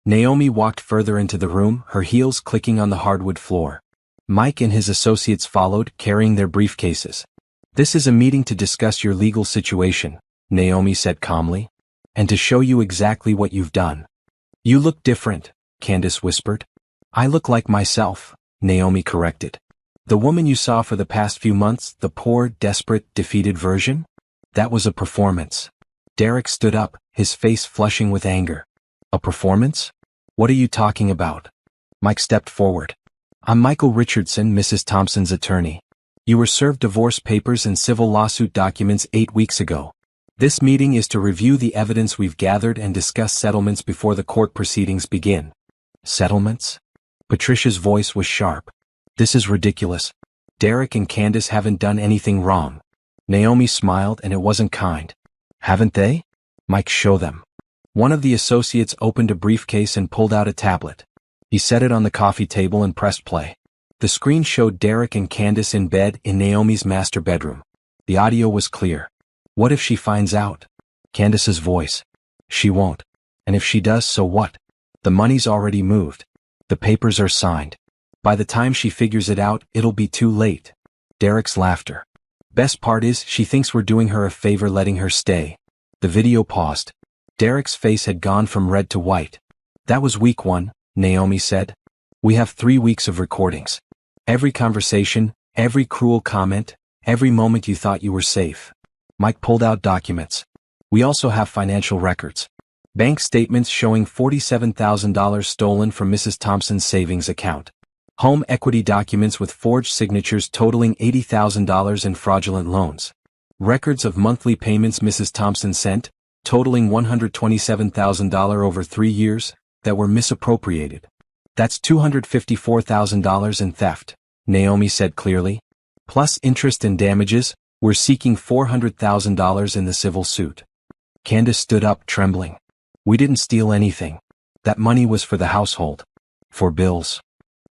Naomi walked further into the room, her heels clicking on the hardwood floor. Mike and his associates followed, carrying their briefcases. "This is a meeting to discuss your legal situation," Naomi said calmly. "And to show you exactly what you've done." "You look different," Candace whispered. "I look like myself," Naomi corrected. "The woman you saw for the past few months, the poor, desperate, defeated version? That was a performance." Derek stood up, his face flushing with anger. "A performance? What are you talking about?" Mike stepped forward. "I'm Michael Richardson, Mrs. Thompson's attorney. You were served divorce papers and civil lawsuit documents 8 weeks ago. This meeting is to review the evidence we've gathered and discuss settlements before the court proceedings begin." "Settlements?" Patricia's voice was sharp. "This is ridiculous. Derek and Candace haven't done anything wrong." Naomi smiled, and it wasn't kind. "Haven't they?" "Mike, show them." One of the associates opened a briefcase and pulled out a tablet. He set it on the coffee table and pressed play. The screen showed Derek and Candace in bed in Naomi's master bedroom. The audio was clear. "What if she finds out?" Candace's voice. "She won't. And if she does, so what? The money's already moved. The papers are signed. By the time she figures it out, it'll be too late." Derek's laughter. "Best part is, she thinks we're doing her a favor letting her stay." The video paused. Derek's face had gone from red to white. "That was week 1, Naomi said. "We have 3 weeks of recordings. Every conversation, every cruel comment, every moment you thought you were safe." Mike pulled out documents. "We also have financial records. Bank statements showing $47,000 stolen from Mrs. Thompson's savings account. Home equity documents with forged signatures totaling $80,000 in fraudulent loans. Records of monthly payments Mrs. Thompson sent, totaling $127,000 over 3 years, that were misappropriated. That's $254,000 in theft," Naomi said clearly. "Plus interest and damages, we're seeking $400,000 in the civil suit." Candace stood up, trembling. "We didn't steal anything. That money was for the household. For bills."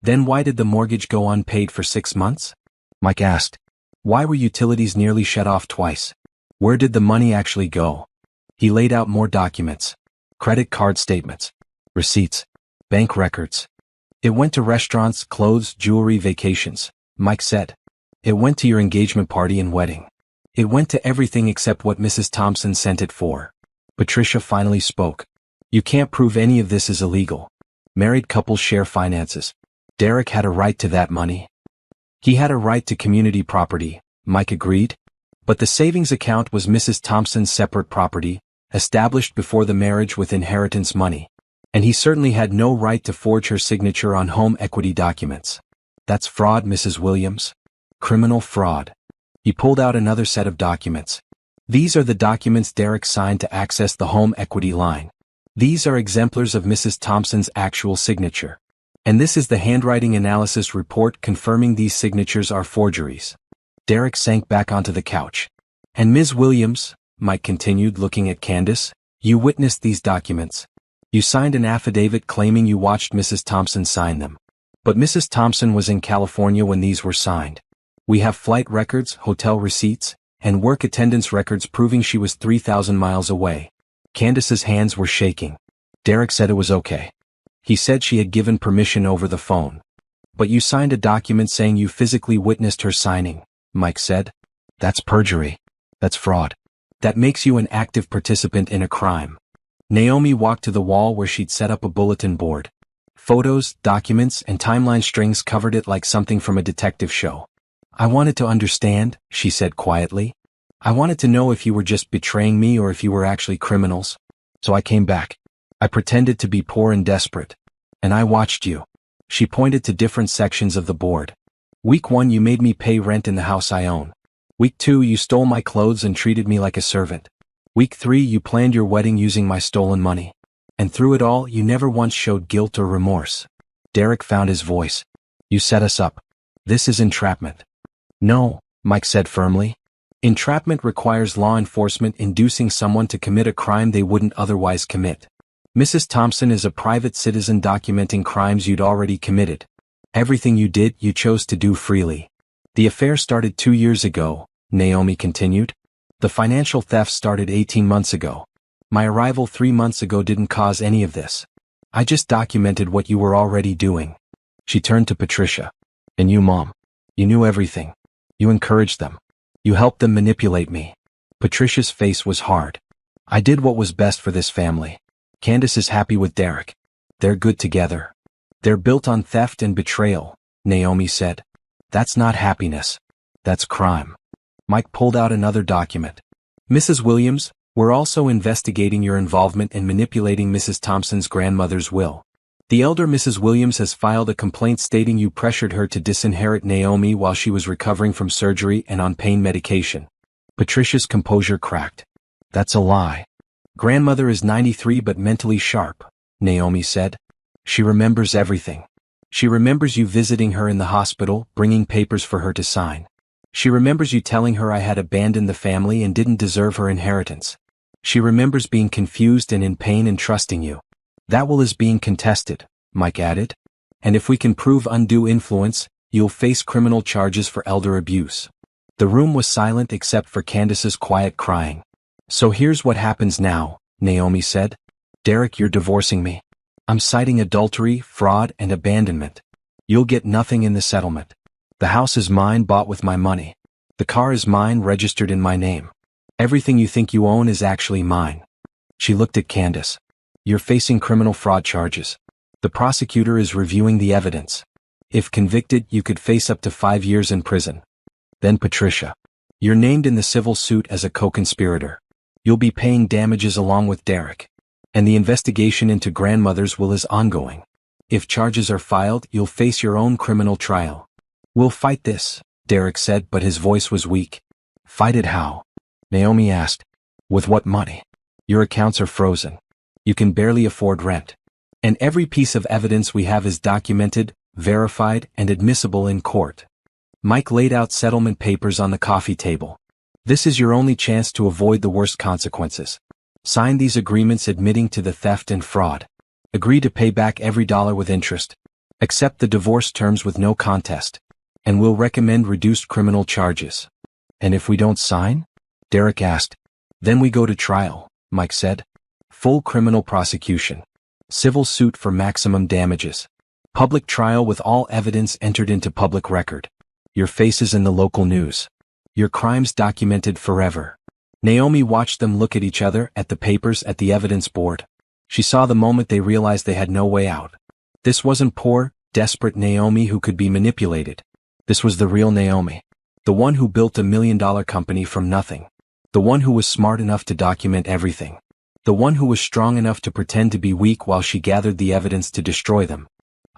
"Then why did the mortgage go unpaid for 6 months?" Mike asked. "Why were utilities nearly shut off twice? Where did the money actually go?" He laid out more documents. Credit card statements. Receipts. Bank records. It went to restaurants, clothes, jewelry, vacations, Mike said. It went to your engagement party and wedding. It went to everything except what Mrs. Thompson sent it for. Patricia finally spoke. You can't prove any of this is illegal. Married couples share finances. Derek had a right to that money. He had a right to community property, Mike agreed. But the savings account was Mrs. Thompson's separate property, established before the marriage with inheritance money. And he certainly had no right to forge her signature on home equity documents. That's fraud, Mrs. Williams. Criminal fraud. He pulled out another set of documents. These are the documents Derek signed to access the home equity line. These are exemplars of Mrs. Thompson's actual signature. And this is the handwriting analysis report confirming these signatures are forgeries. Derek sank back onto the couch. And Ms. Williams, Mike continued looking at Candace, you witnessed these documents. You signed an affidavit claiming you watched Mrs. Thompson sign them. But Mrs. Thompson was in California when these were signed. We have flight records, hotel receipts, and work attendance records proving she was 3,000 miles away. Candace's hands were shaking. Derek said it was okay. He said she had given permission over the phone. But you signed a document saying you physically witnessed her signing, Mike said. That's perjury. That's fraud. That makes you an active participant in a crime. Naomi walked to the wall where she'd set up a bulletin board. Photos, documents, and timeline strings covered it like something from a detective show. I wanted to understand, she said quietly. I wanted to know if you were just betraying me or if you were actually criminals. So I came back. I pretended to be poor and desperate. And I watched you. She pointed to different sections of the board. Week 1 you made me pay rent in the house I own. Week 2 you stole my clothes and treated me like a servant. Week 3 you planned your wedding using my stolen money. And through it all you never once showed guilt or remorse. Derek found his voice. You set us up. This is entrapment. No, Mike said firmly. Entrapment requires law enforcement inducing someone to commit a crime they wouldn't otherwise commit. Mrs. Thompson is a private citizen documenting crimes you'd already committed. Everything you did, you chose to do freely. The affair started 2 years ago, Naomi continued. The financial theft started 18 months ago. My arrival 3 months ago didn't cause any of this. I just documented what you were already doing. She turned to Patricia. And you, Mom. You knew everything. You encouraged them. You helped them manipulate me. Patricia's face was hard. I did what was best for this family. Candace is happy with Derek. They're good together. They're built on theft and betrayal, Naomi said. That's not happiness. That's crime. Mike pulled out another document. Mrs. Williams, we're also investigating your involvement in manipulating Mrs. Thompson's grandmother's will. The elder Mrs. Williams has filed a complaint stating you pressured her to disinherit Naomi while she was recovering from surgery and on pain medication. Patricia's composure cracked. That's a lie. Grandmother is 93 but mentally sharp, Naomi said. She remembers everything. She remembers you visiting her in the hospital, bringing papers for her to sign. She remembers you telling her I had abandoned the family and didn't deserve her inheritance. She remembers being confused and in pain and trusting you. That will is being contested, Mike added. And if we can prove undue influence, you'll face criminal charges for elder abuse. The room was silent except for Candace's quiet crying. So here's what happens now, Naomi said. Derek, you're divorcing me. I'm citing adultery, fraud, and abandonment. You'll get nothing in the settlement. The house is mine, bought with my money. The car is mine, registered in my name. Everything you think you own is actually mine. She looked at Candace. You're facing criminal fraud charges. The prosecutor is reviewing the evidence. If convicted, you could face up to 5 years in prison. Then Patricia. You're named in the civil suit as a co-conspirator. You'll be paying damages along with Derek. And the investigation into grandmother's will is ongoing. If charges are filed, you'll face your own criminal trial. We'll fight this, Derek said, but his voice was weak. Fight it how? Naomi asked. With what money? Your accounts are frozen. You can barely afford rent. And every piece of evidence we have is documented, verified, and admissible in court. Mike laid out settlement papers on the coffee table. This is your only chance to avoid the worst consequences. Sign these agreements admitting to the theft and fraud. Agree to pay back every dollar with interest. Accept the divorce terms with no contest. And we'll recommend reduced criminal charges. And if we don't sign? Derek asked. Then we go to trial, Mike said. Full criminal prosecution. Civil suit for maximum damages. Public trial with all evidence entered into public record. Your faces in the local news. Your crimes documented forever. Naomi watched them look at each other, at the papers, at the evidence board. She saw the moment they realized they had no way out. This wasn't poor, desperate Naomi who could be manipulated. This was the real Naomi. The one who built $1 million company from nothing. The one who was smart enough to document everything. The one who was strong enough to pretend to be weak while she gathered the evidence to destroy them.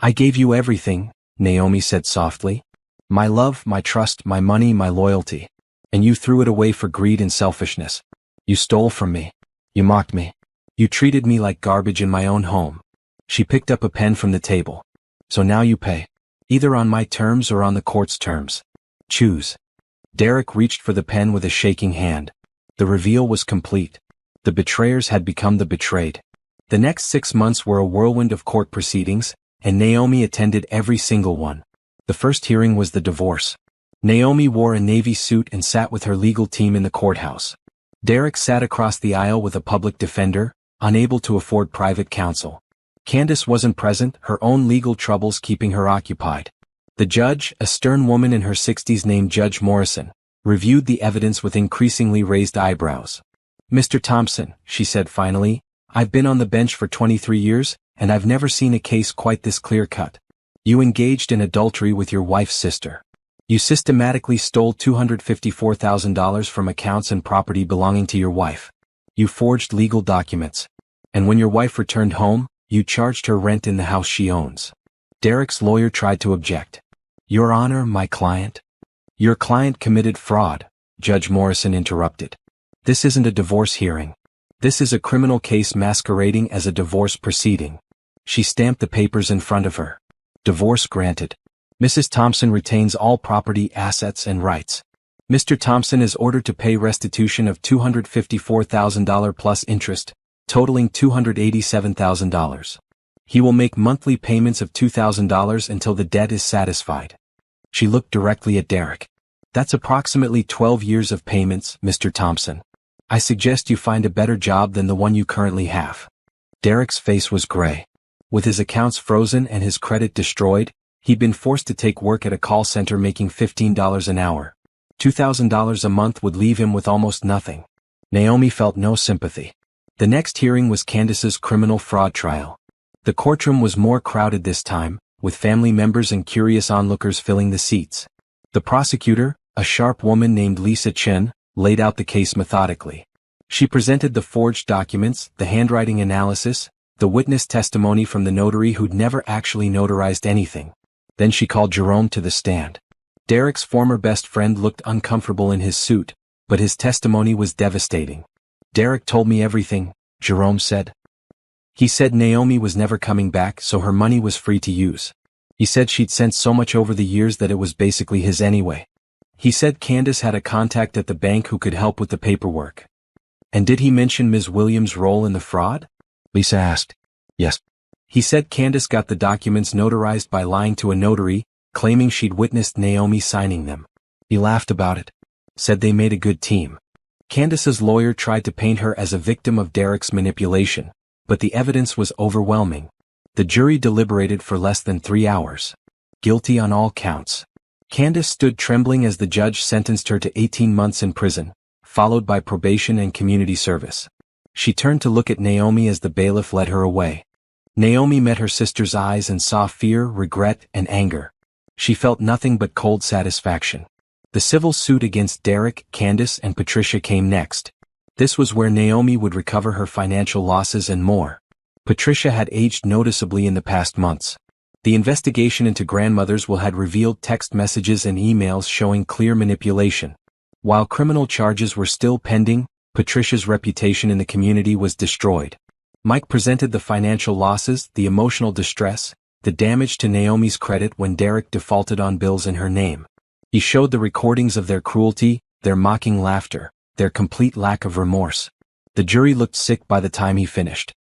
I gave you everything, Naomi said softly. My love, my trust, my money, my loyalty. And you threw it away for greed and selfishness. You stole from me. You mocked me. You treated me like garbage in my own home. She picked up a pen from the table. So now you pay. Either on my terms or on the court's terms. Choose. Derek reached for the pen with a shaking hand. The reveal was complete. The betrayers had become the betrayed. The next 6 months were a whirlwind of court proceedings, and Naomi attended every single one. The first hearing was the divorce. Naomi wore a navy suit and sat with her legal team in the courthouse. Derek sat across the aisle with a public defender, unable to afford private counsel. Candace wasn't present, her own legal troubles keeping her occupied. The judge, a stern woman in her 60s named Judge Morrison, reviewed the evidence with increasingly raised eyebrows. Mr. Thompson, she said finally, I've been on the bench for 23 years, and I've never seen a case quite this clear-cut. You engaged in adultery with your wife's sister. You systematically stole $254,000 from accounts and property belonging to your wife. You forged legal documents. And when your wife returned home, you charged her rent in the house she owns. Derek's lawyer tried to object. Your Honor, my client. Your client committed fraud, Judge Morrison interrupted. This isn't a divorce hearing. This is a criminal case masquerading as a divorce proceeding. She stamped the papers in front of her. Divorce granted. Mrs. Thompson retains all property, assets, and rights. Mr. Thompson is ordered to pay restitution of $254,000 plus interest, totaling $287,000. He will make monthly payments of $2,000 until the debt is satisfied. She looked directly at Derek. That's approximately 12 years of payments, Mr. Thompson. I suggest you find a better job than the one you currently have. Derek's face was gray. With his accounts frozen and his credit destroyed, he'd been forced to take work at a call center making $15 an hour. $2,000 a month would leave him with almost nothing. Naomi felt no sympathy. The next hearing was Candace's criminal fraud trial. The courtroom was more crowded this time, with family members and curious onlookers filling the seats. The prosecutor, a sharp woman named Lisa Chen, laid out the case methodically. She presented the forged documents, the handwriting analysis, the witness testimony from the notary who'd never actually notarized anything. Then she called Jerome to the stand. Derek's former best friend looked uncomfortable in his suit, but his testimony was devastating. Derek told me everything, Jerome said. He said Naomi was never coming back, so her money was free to use. He said she'd sent so much over the years that it was basically his anyway. He said Candace had a contact at the bank who could help with the paperwork. And did he mention Ms. Williams' role in the fraud? Lisa asked. Yes. He said Candace got the documents notarized by lying to a notary, claiming she'd witnessed Naomi signing them. He laughed about it. Said they made a good team. Candace's lawyer tried to paint her as a victim of Derek's manipulation, but the evidence was overwhelming. The jury deliberated for less than 3 hours. Guilty on all counts. Candace stood trembling as the judge sentenced her to 18 months in prison, followed by probation and community service. She turned to look at Naomi as the bailiff led her away. Naomi met her sister's eyes and saw fear, regret, and anger. She felt nothing but cold satisfaction. The civil suit against Derek, Candace, and Patricia came next. This was where Naomi would recover her financial losses and more. Patricia had aged noticeably in the past months. The investigation into grandmothers had revealed text messages and emails showing clear manipulation. While criminal charges were still pending, Patricia's reputation in the community was destroyed. Mike presented the financial losses, the emotional distress, the damage to Naomi's credit when Derek defaulted on bills in her name. He showed the recordings of their cruelty, their mocking laughter, their complete lack of remorse. The jury looked sick by the time he finished.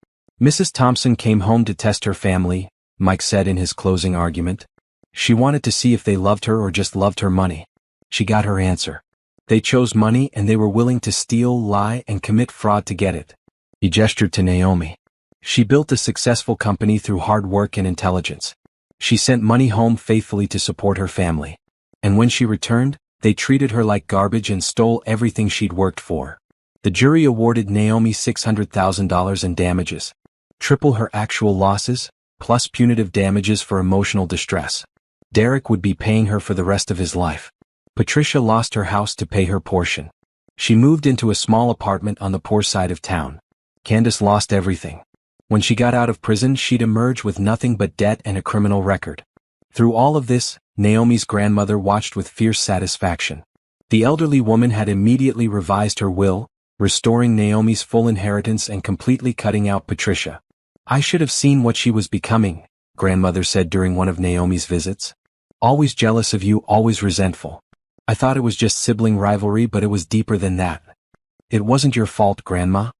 Mrs. Thompson came home to test her family, Mike said in his closing argument. She wanted to see if they loved her or just loved her money. She got her answer. They chose money and they were willing to steal, lie, and commit fraud to get it. He gestured to Naomi. She built a successful company through hard work and intelligence. She sent money home faithfully to support her family. And when she returned, they treated her like garbage and stole everything she'd worked for. The jury awarded Naomi $600,000 in damages. Triple her actual losses, plus punitive damages for emotional distress. Derek would be paying her for the rest of his life. Patricia lost her house to pay her portion. She moved into a small apartment on the poor side of town. Candace lost everything. When she got out of prison, she'd emerge with nothing but debt and a criminal record. Through all of this, Naomi's grandmother watched with fierce satisfaction. The elderly woman had immediately revised her will, restoring Naomi's full inheritance and completely cutting out Patricia. "I should have seen what she was becoming," grandmother said during one of Naomi's visits. "Always jealous of you, always resentful. I thought it was just sibling rivalry, but it was deeper than that. It wasn't your fault, Grandma.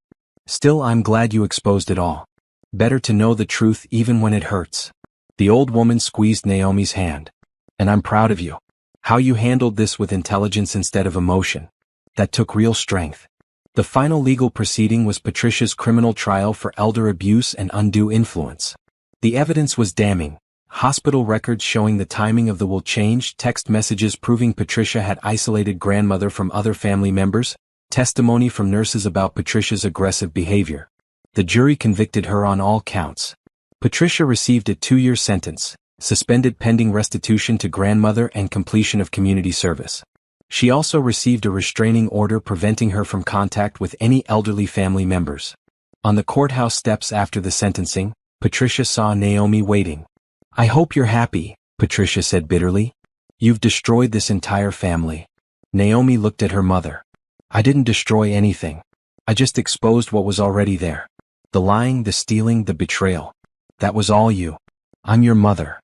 Still, I'm glad you exposed it all. Better to know the truth even when it hurts." The old woman squeezed Naomi's hand. "And I'm proud of you. How you handled this with intelligence instead of emotion. That took real strength." The final legal proceeding was Patricia's criminal trial for elder abuse and undue influence. The evidence was damning. Hospital records showing the timing of the will changed, text messages proving Patricia had isolated grandmother from other family members, testimony from nurses about Patricia's aggressive behavior. The jury convicted her on all counts. Patricia received a 2-year sentence, suspended pending restitution to grandmother and completion of community service. She also received a restraining order preventing her from contact with any elderly family members. On the courthouse steps after the sentencing, Patricia saw Naomi waiting. "I hope you're happy," Patricia said bitterly. "You've destroyed this entire family." Naomi looked at her mother. "I didn't destroy anything. I just exposed what was already there. The lying, the stealing, the betrayal. That was all you. I'm your mother.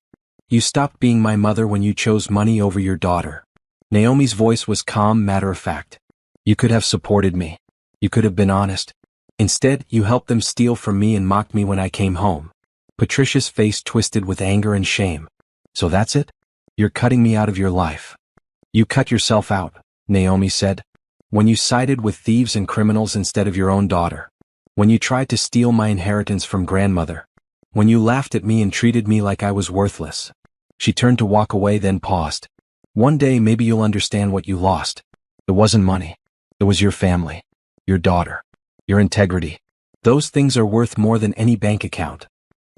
You stopped being my mother when you chose money over your daughter." Naomi's voice was calm, matter-of-fact. "You could have supported me. You could have been honest. Instead, you helped them steal from me and mocked me when I came home." Patricia's face twisted with anger and shame. "So that's it? You're cutting me out of your life." "You cut yourself out," Naomi said. "When you sided with thieves and criminals instead of your own daughter. When you tried to steal my inheritance from grandmother. When you laughed at me and treated me like I was worthless." She turned to walk away, then paused. "One day maybe you'll understand what you lost. It wasn't money. It was your family. Your daughter. Your integrity. Those things are worth more than any bank account."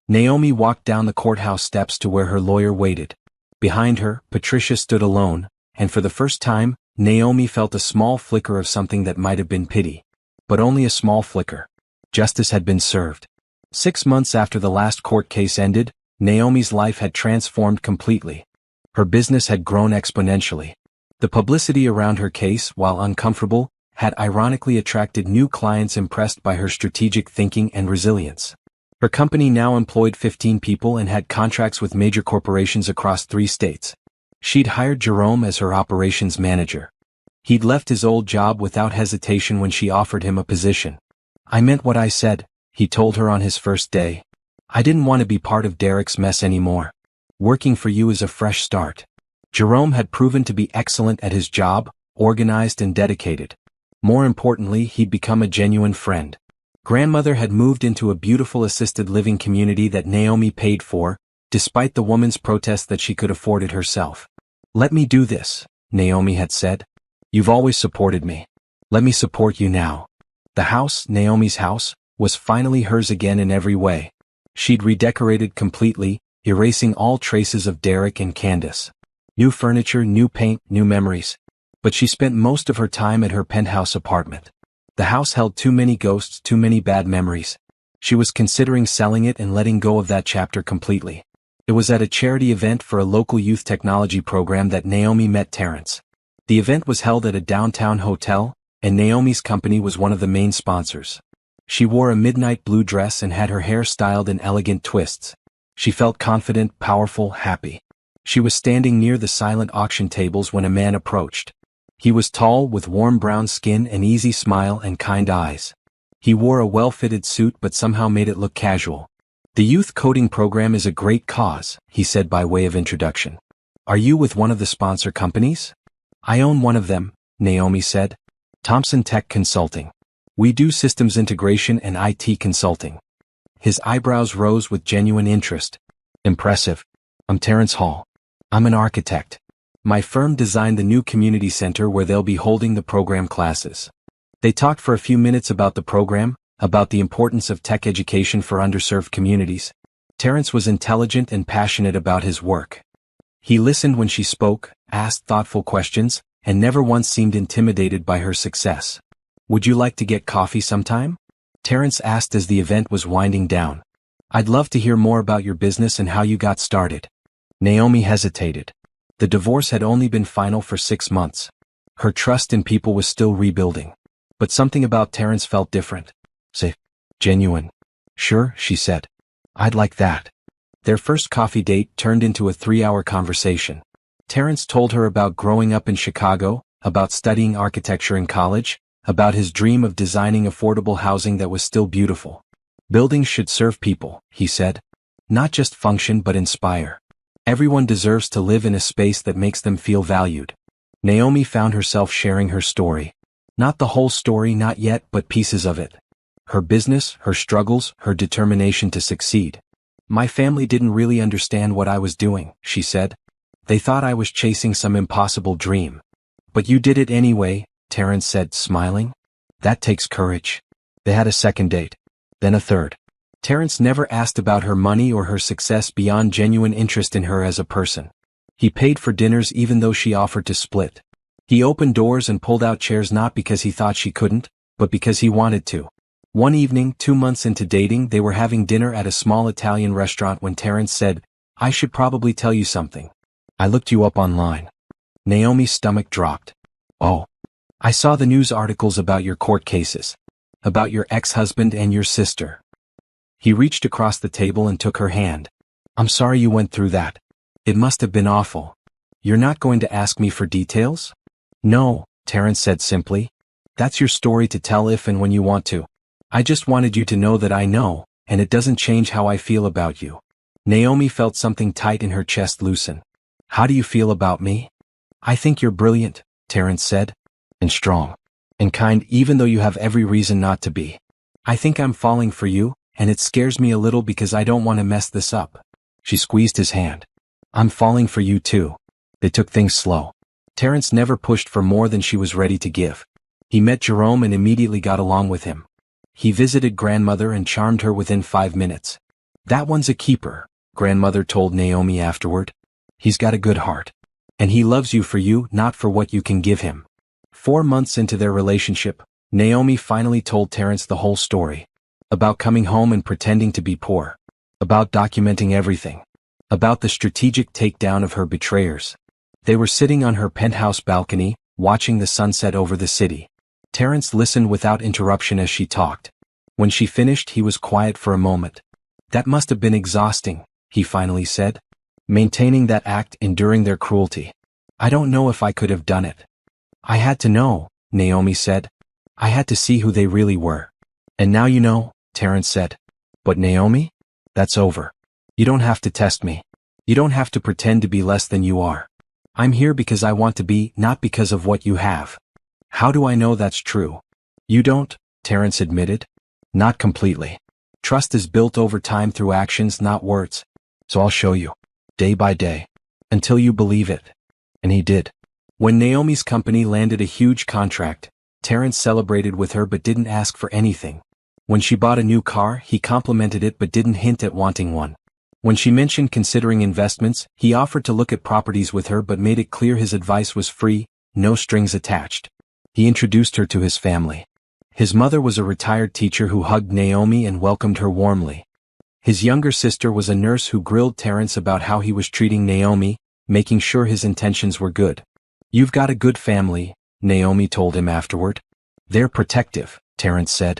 Naomi walked down the courthouse steps to where her lawyer waited. Behind her, Patricia stood alone, and for the first time, Naomi felt a small flicker of something that might have been pity. But only a small flicker. Justice had been served. 6 months after the last court case ended, Naomi's life had transformed completely. Her business had grown exponentially. The publicity around her case, while uncomfortable, had ironically attracted new clients impressed by her strategic thinking and resilience. Her company now employed 15 people and had contracts with major corporations across 3 states. She'd hired Jerome as her operations manager. He'd left his old job without hesitation when she offered him a position. "I meant what I said," he told her on his first day. "I didn't want to be part of Derek's mess anymore. Working for you is a fresh start." Jerome had proven to be excellent at his job, organized and dedicated. More importantly, he'd become a genuine friend. Grandmother had moved into a beautiful assisted living community that Naomi paid for, despite the woman's protest that she could afford it herself. "Let me do this," Naomi had said. "You've always supported me. Let me support you now." The house, Naomi's house, was finally hers again in every way. She'd redecorated completely, erasing all traces of Derek and Candace. New furniture, new paint, new memories. But she spent most of her time at her penthouse apartment. The house held too many ghosts, too many bad memories. She was considering selling it and letting go of that chapter completely. It was at a charity event for a local youth technology program that Naomi met Terrence. The event was held at a downtown hotel, and Naomi's company was one of the main sponsors. She wore a midnight blue dress and had her hair styled in elegant twists. She felt confident, powerful, happy. She was standing near the silent auction tables when a man approached. He was tall, with warm brown skin, an easy smile, and kind eyes. He wore a well-fitted suit but somehow made it look casual. "The youth coding program is a great cause," he said by way of introduction. "Are you with one of the sponsor companies?" "I own one of them," Naomi said. "Thompson Tech Consulting. We do systems integration and IT consulting." His eyebrows rose with genuine interest. "Impressive. I'm Terrence Hall. I'm an architect. My firm designed the new community center where they'll be holding the program classes. They talked for a few minutes about the program, about the importance of tech education for underserved communities. Terrence was intelligent and passionate about his work. He listened when she spoke, asked thoughtful questions, and never once seemed intimidated by her success. Would you like to get coffee sometime? Terrence asked as the event was winding down. I'd love to hear more about your business and how you got started. Naomi hesitated. The divorce had only been final for 6 months. Her trust in people was still rebuilding. But something about Terrence felt different. Safe. Genuine. Sure, she said. I'd like that. Their first coffee date turned into a 3-hour conversation. Terrence told her about growing up in Chicago, about studying architecture in college, about his dream of designing affordable housing that was still beautiful. Buildings should serve people, he said. Not just function but inspire. Everyone deserves to live in a space that makes them feel valued. Naomi found herself sharing her story. Not the whole story, not yet, but pieces of it. Her business, her struggles, her determination to succeed. My family didn't really understand what I was doing, she said. They thought I was chasing some impossible dream. But you did it anyway, Terrence said, smiling. That takes courage. They had a second date. Then a third. Terrence never asked about her money or her success beyond genuine interest in her as a person. He paid for dinners even though she offered to split. He opened doors and pulled out chairs not because he thought she couldn't, but because he wanted to. One evening, 2 months into dating, they were having dinner at a small Italian restaurant when Terrence said, I should probably tell you something. I looked you up online. Naomi's stomach dropped. Oh. I saw the news articles about your court cases. About your ex-husband and your sister. He reached across the table and took her hand. I'm sorry you went through that. It must have been awful. You're not going to ask me for details? No, Terrence said simply. That's your story to tell if and when you want to. I just wanted you to know that I know, and it doesn't change how I feel about you. Naomi felt something tight in her chest loosen. How do you feel about me? I think you're brilliant, Terrence said. And strong. And kind even though you have every reason not to be. I think I'm falling for you, and it scares me a little because I don't want to mess this up. She squeezed his hand. I'm falling for you too. They took things slow. Terrence never pushed for more than she was ready to give. He met Jerome and immediately got along with him. He visited grandmother and charmed her within 5 minutes. That one's a keeper, grandmother told Naomi afterward. He's got a good heart. And he loves you for you, not for what you can give him. 4 months into their relationship, Naomi finally told Terrence the whole story. About coming home and pretending to be poor. About documenting everything. About the strategic takedown of her betrayers. They were sitting on her penthouse balcony, watching the sunset over the city. Terrence listened without interruption as she talked. When she finished, he was quiet for a moment. That must have been exhausting, he finally said. Maintaining that act, enduring their cruelty. I don't know if I could have done it. I had to know, Naomi said. I had to see who they really were. And now you know, Terrence said. But Naomi? That's over. You don't have to test me. You don't have to pretend to be less than you are. I'm here because I want to be, not because of what you have. How do I know that's true? You don't, Terrence admitted. Not completely. Trust is built over time through actions, not words. So I'll show you. Day by day. Until you believe it. And he did. When Naomi's company landed a huge contract, Terrence celebrated with her but didn't ask for anything. When she bought a new car, he complimented it but didn't hint at wanting one. When she mentioned considering investments, he offered to look at properties with her but made it clear his advice was free, no strings attached. He introduced her to his family. His mother was a retired teacher who hugged Naomi and welcomed her warmly. His younger sister was a nurse who grilled Terrence about how he was treating Naomi, making sure his intentions were good. You've got a good family, Naomi told him afterward. They're protective, Terrence said.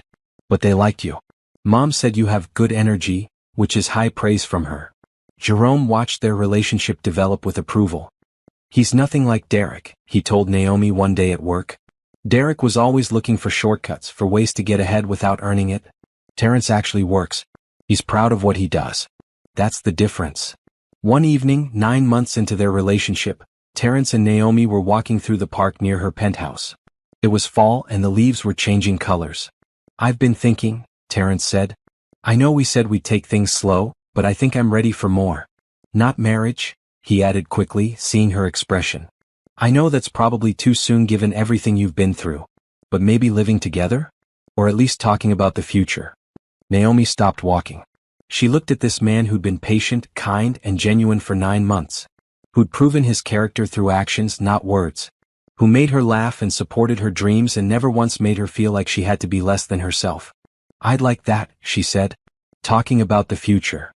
But they liked you. Mom said you have good energy, which is high praise from her. Jerome watched their relationship develop with approval. He's nothing like Derek, he told Naomi one day at work. Derek was always looking for shortcuts, for ways to get ahead without earning it. Terrence actually works. He's proud of what he does. That's the difference. One evening, 9 months into their relationship, Terrence and Naomi were walking through the park near her penthouse. It was fall and the leaves were changing colors. I've been thinking, Terrence said. I know we said we'd take things slow, but I think I'm ready for more. Not marriage, he added quickly, seeing her expression. I know that's probably too soon given everything you've been through. But maybe living together? Or at least talking about the future. Naomi stopped walking. She looked at this man who'd been patient, kind, and genuine for 9 months. Who'd proven his character through actions, not words. Who made her laugh and supported her dreams and never once made her feel like she had to be less than herself. I'd like that, she said. Talking about the future.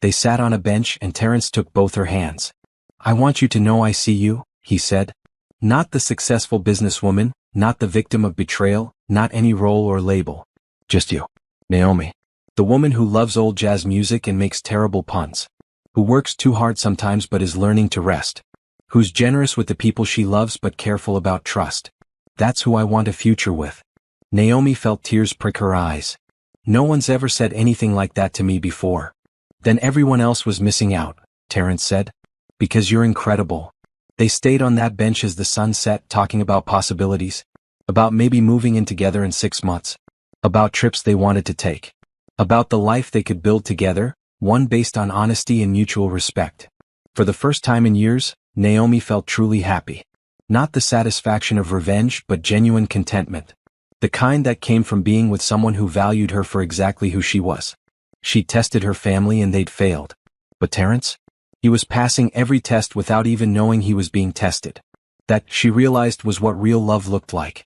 They sat on a bench and Terence took both her hands. I want you to know I see you, he said. Not the successful businesswoman, not the victim of betrayal, not any role or label. Just you, Naomi. The woman who loves old jazz music and makes terrible puns. Who works too hard sometimes but is learning to rest. Who's generous with the people she loves but careful about trust. That's who I want a future with. Naomi felt tears prick her eyes. No one's ever said anything like that to me before. Then everyone else was missing out, Terence said. Because you're incredible. They stayed on that bench as the sun set talking about possibilities. About maybe moving in together in 6 months. About trips they wanted to take. About the life they could build together, one based on honesty and mutual respect. For the first time in years, Naomi felt truly happy. Not the satisfaction of revenge but genuine contentment. The kind that came from being with someone who valued her for exactly who she was. She tested her family and they'd failed. But Terence? He was passing every test without even knowing he was being tested. That, she realized, was what real love looked like.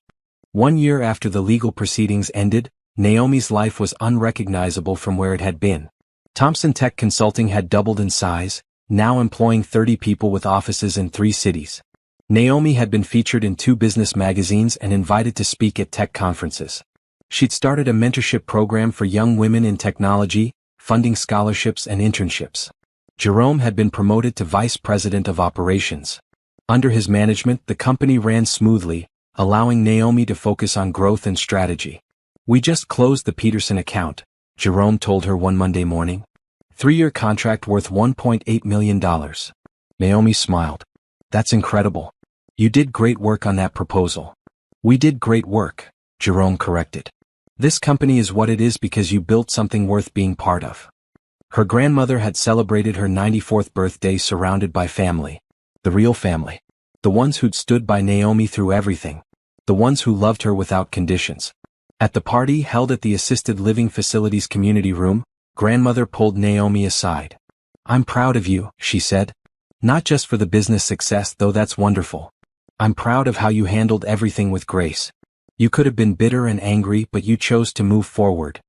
1 year after the legal proceedings ended, Naomi's life was unrecognizable from where it had been. Thompson Tech Consulting had doubled in size, now employing 30 people with offices in 3 cities. Naomi had been featured in 2 business magazines and invited to speak at tech conferences. She'd started a mentorship program for young women in technology, funding scholarships and internships. Jerome had been promoted to vice president of operations. Under his management, the company ran smoothly, allowing Naomi to focus on growth and strategy. We just closed the Peterson account, Jerome told her one Monday morning. 3-year contract worth $1.8 million. Naomi smiled. That's incredible. You did great work on that proposal. We did great work, Jerome corrected. This company is what it is because you built something worth being part of. Her grandmother had celebrated her 94th birthday surrounded by family. The real family. The ones who'd stood by Naomi through everything. The ones who loved her without conditions. At the party held at the Assisted Living Facilities community room, grandmother pulled Naomi aside. I'm proud of you, she said. Not just for the business success, though that's wonderful. I'm proud of how you handled everything with grace. You could have been bitter and angry, but you chose to move forward.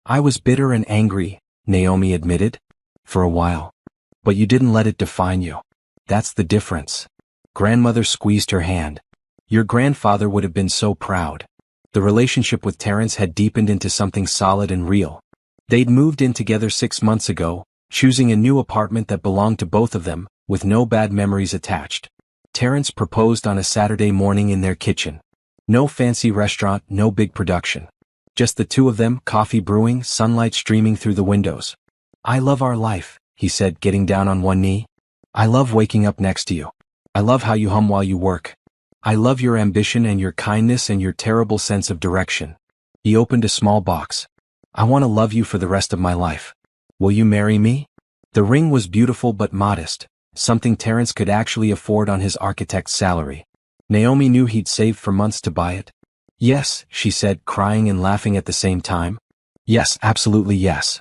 I was bitter and angry, Naomi admitted. For a while. But you didn't let it define you. That's the difference. Grandmother squeezed her hand. Your grandfather would have been so proud. The relationship with Terence had deepened into something solid and real. They'd moved in together 6 months ago, choosing a new apartment that belonged to both of them, with no bad memories attached. Terence proposed on a Saturday morning in their kitchen. No fancy restaurant, no big production. Just the 2 of them, coffee brewing, sunlight streaming through the windows. I love our life, he said, getting down on one knee. I love waking up next to you. I love how you hum while you work. I love your ambition and your kindness and your terrible sense of direction. He opened a small box. I want to love you for the rest of my life. Will you marry me? The ring was beautiful but modest, something Terence could actually afford on his architect's salary. Naomi knew he'd saved for months to buy it. Yes, she said, crying and laughing at the same time. Yes, absolutely yes.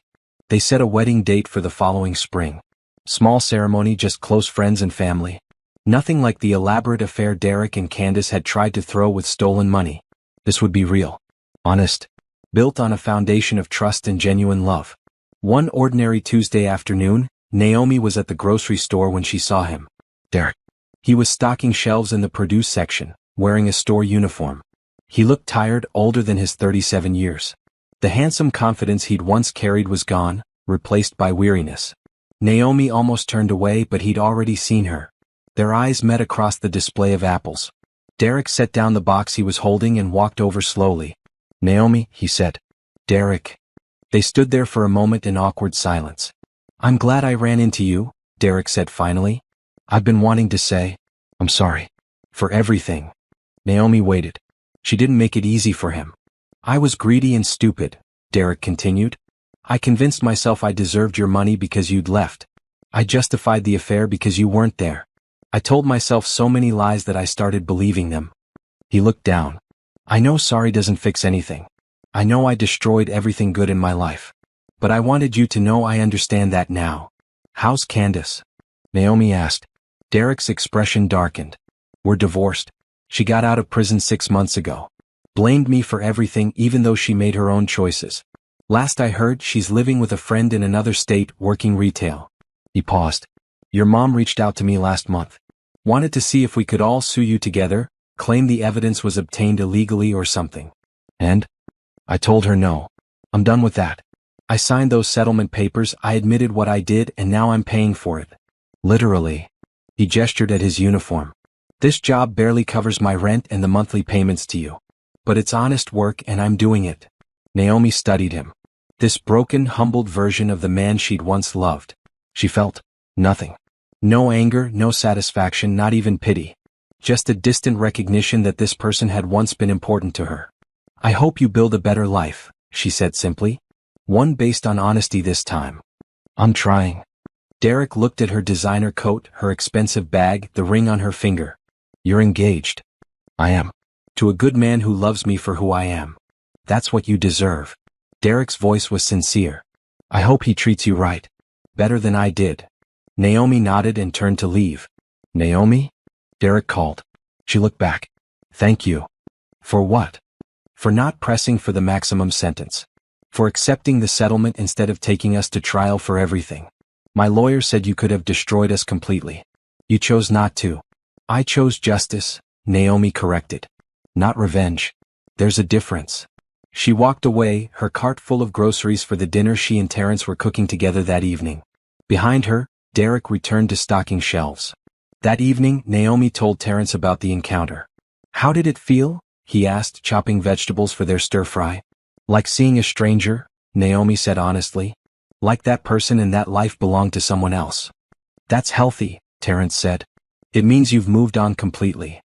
They set a wedding date for the following spring. Small ceremony, just close friends and family. Nothing like the elaborate affair Derek and Candace had tried to throw with stolen money. This would be real. Honest. Built on a foundation of trust and genuine love. One ordinary Tuesday afternoon, Naomi was at the grocery store when she saw him. Derek. He was stocking shelves in the produce section, wearing a store uniform. He looked tired, older than his 37 years. The handsome confidence he'd once carried was gone, replaced by weariness. Naomi almost turned away, but he'd already seen her. Their eyes met across the display of apples. Derek set down the box he was holding and walked over slowly. Naomi, he said. Derek. They stood there for a moment in awkward silence. I'm glad I ran into you, Derek said finally. I've been wanting to say, I'm sorry. For everything. Naomi waited. She didn't make it easy for him. I was greedy and stupid, Derek continued. I convinced myself I deserved your money because you'd left. I justified the affair because you weren't there. I told myself so many lies that I started believing them. He looked down. I know sorry doesn't fix anything. I know I destroyed everything good in my life. But I wanted you to know I understand that now. How's Candace? Naomi asked. Derek's expression darkened. We're divorced. She got out of prison 6 months ago. Blamed me for everything even though she made her own choices. Last I heard, she's living with a friend in another state working retail. He paused. Your mom reached out to me last month. Wanted to see if we could all sue you together, claim the evidence was obtained illegally or something. And? I told her no. I'm done with that. I signed those settlement papers, I admitted what I did, and now I'm paying for it. Literally. He gestured at his uniform. This job barely covers my rent and the monthly payments to you. But it's honest work and I'm doing it. Naomi studied him. This broken, humbled version of the man she'd once loved. She felt nothing. No anger, no satisfaction, not even pity. Just a distant recognition that this person had once been important to her. I hope you build a better life, she said simply. One based on honesty this time. I'm trying. Derek looked at her designer coat, her expensive bag, the ring on her finger. You're engaged. I am. To a good man who loves me for who I am. That's what you deserve. Derek's voice was sincere. I hope he treats you right. Better than I did. Naomi nodded and turned to leave. Naomi? Derek called. She looked back. Thank you. For what? For not pressing for the maximum sentence. For accepting the settlement instead of taking us to trial for everything. My lawyer said you could have destroyed us completely. You chose not to. I chose justice, Naomi corrected. Not revenge. There's a difference. She walked away, her cart full of groceries for the dinner she and Terrence were cooking together that evening. Behind her, Derek returned to stocking shelves. That evening, Naomi told Terrence about the encounter. How did it feel? He asked, chopping vegetables for their stir-fry. Like seeing a stranger, Naomi said honestly. Like that person and that life belonged to someone else. That's healthy, Terrence said. It means you've moved on completely.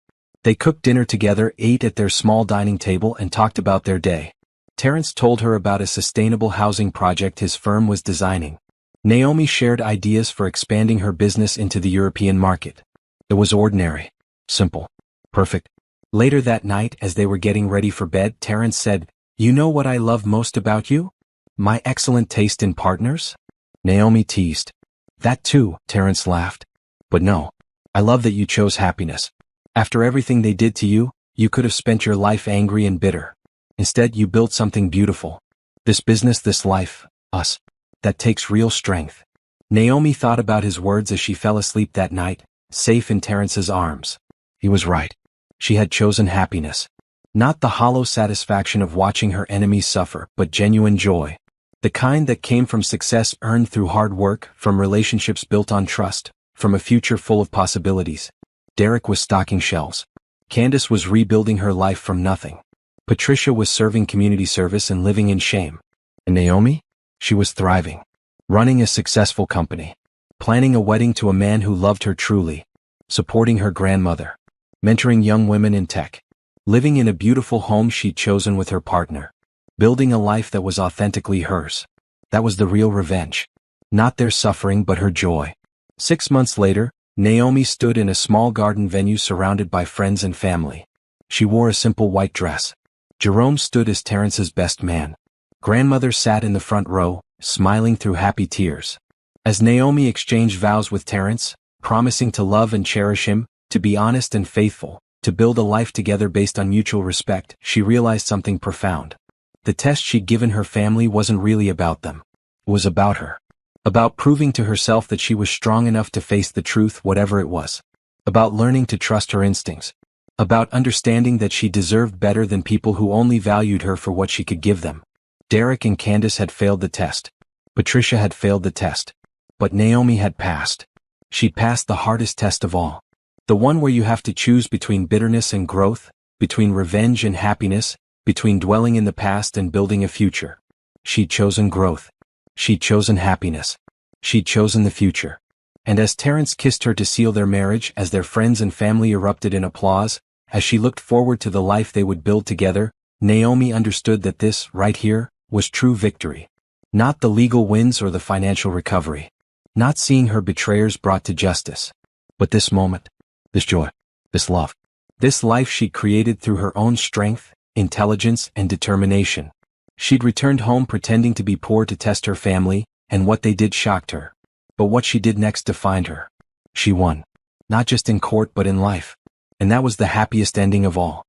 They cooked dinner together, ate at their small dining table and talked about their day. Terrence told her about a sustainable housing project his firm was designing. Naomi shared ideas for expanding her business into the European market. It was ordinary. Simple. Perfect. Later that night, as they were getting ready for bed, Terrence said, You know what I love most about you? My excellent taste in partners? Naomi teased. That too, Terrence laughed. But no. I love that you chose happiness. After everything they did to you, you could have spent your life angry and bitter. Instead, you built something beautiful. This business, this life, us. That takes real strength. Naomi thought about his words as she fell asleep that night, safe in Terrence's arms. He was right. She had chosen happiness. Not the hollow satisfaction of watching her enemies suffer, but genuine joy. The kind that came from success earned through hard work, from relationships built on trust, from a future full of possibilities. Derek was stocking shelves. Candace was rebuilding her life from nothing. Patricia was serving community service and living in shame. And Naomi? She was thriving. Running a successful company. Planning a wedding to a man who loved her truly. Supporting her grandmother. Mentoring young women in tech. Living in a beautiful home she'd chosen with her partner. Building a life that was authentically hers. That was the real revenge. Not their suffering but her joy. 6 months later, Naomi stood in a small garden venue surrounded by friends and family. She wore a simple white dress. Jerome stood as Terrence's best man. Grandmother sat in the front row, smiling through happy tears. As Naomi exchanged vows with Terrence, promising to love and cherish him, to be honest and faithful, to build a life together based on mutual respect, she realized something profound. The test she'd given her family wasn't really about them. It was about her. About proving to herself that she was strong enough to face the truth, whatever it was. About learning to trust her instincts. About understanding that she deserved better than people who only valued her for what she could give them. Derek and Candace had failed the test. Patricia had failed the test. But Naomi had passed. She'd passed the hardest test of all. The one where you have to choose between bitterness and growth, between revenge and happiness, between dwelling in the past and building a future. She'd chosen growth. She'd chosen happiness. She'd chosen the future. And as Terrence kissed her to seal their marriage, as their friends and family erupted in applause, as she looked forward to the life they would build together, Naomi understood that this, right here, was true victory. Not the legal wins or the financial recovery. Not seeing her betrayers brought to justice. But this moment, this joy, this love, this life she'd created through her own strength, intelligence, and determination. She'd returned home pretending to be poor to test her family, and what they did shocked her. But what she did next defined her. She won. Not just in court but in life. And that was the happiest ending of all.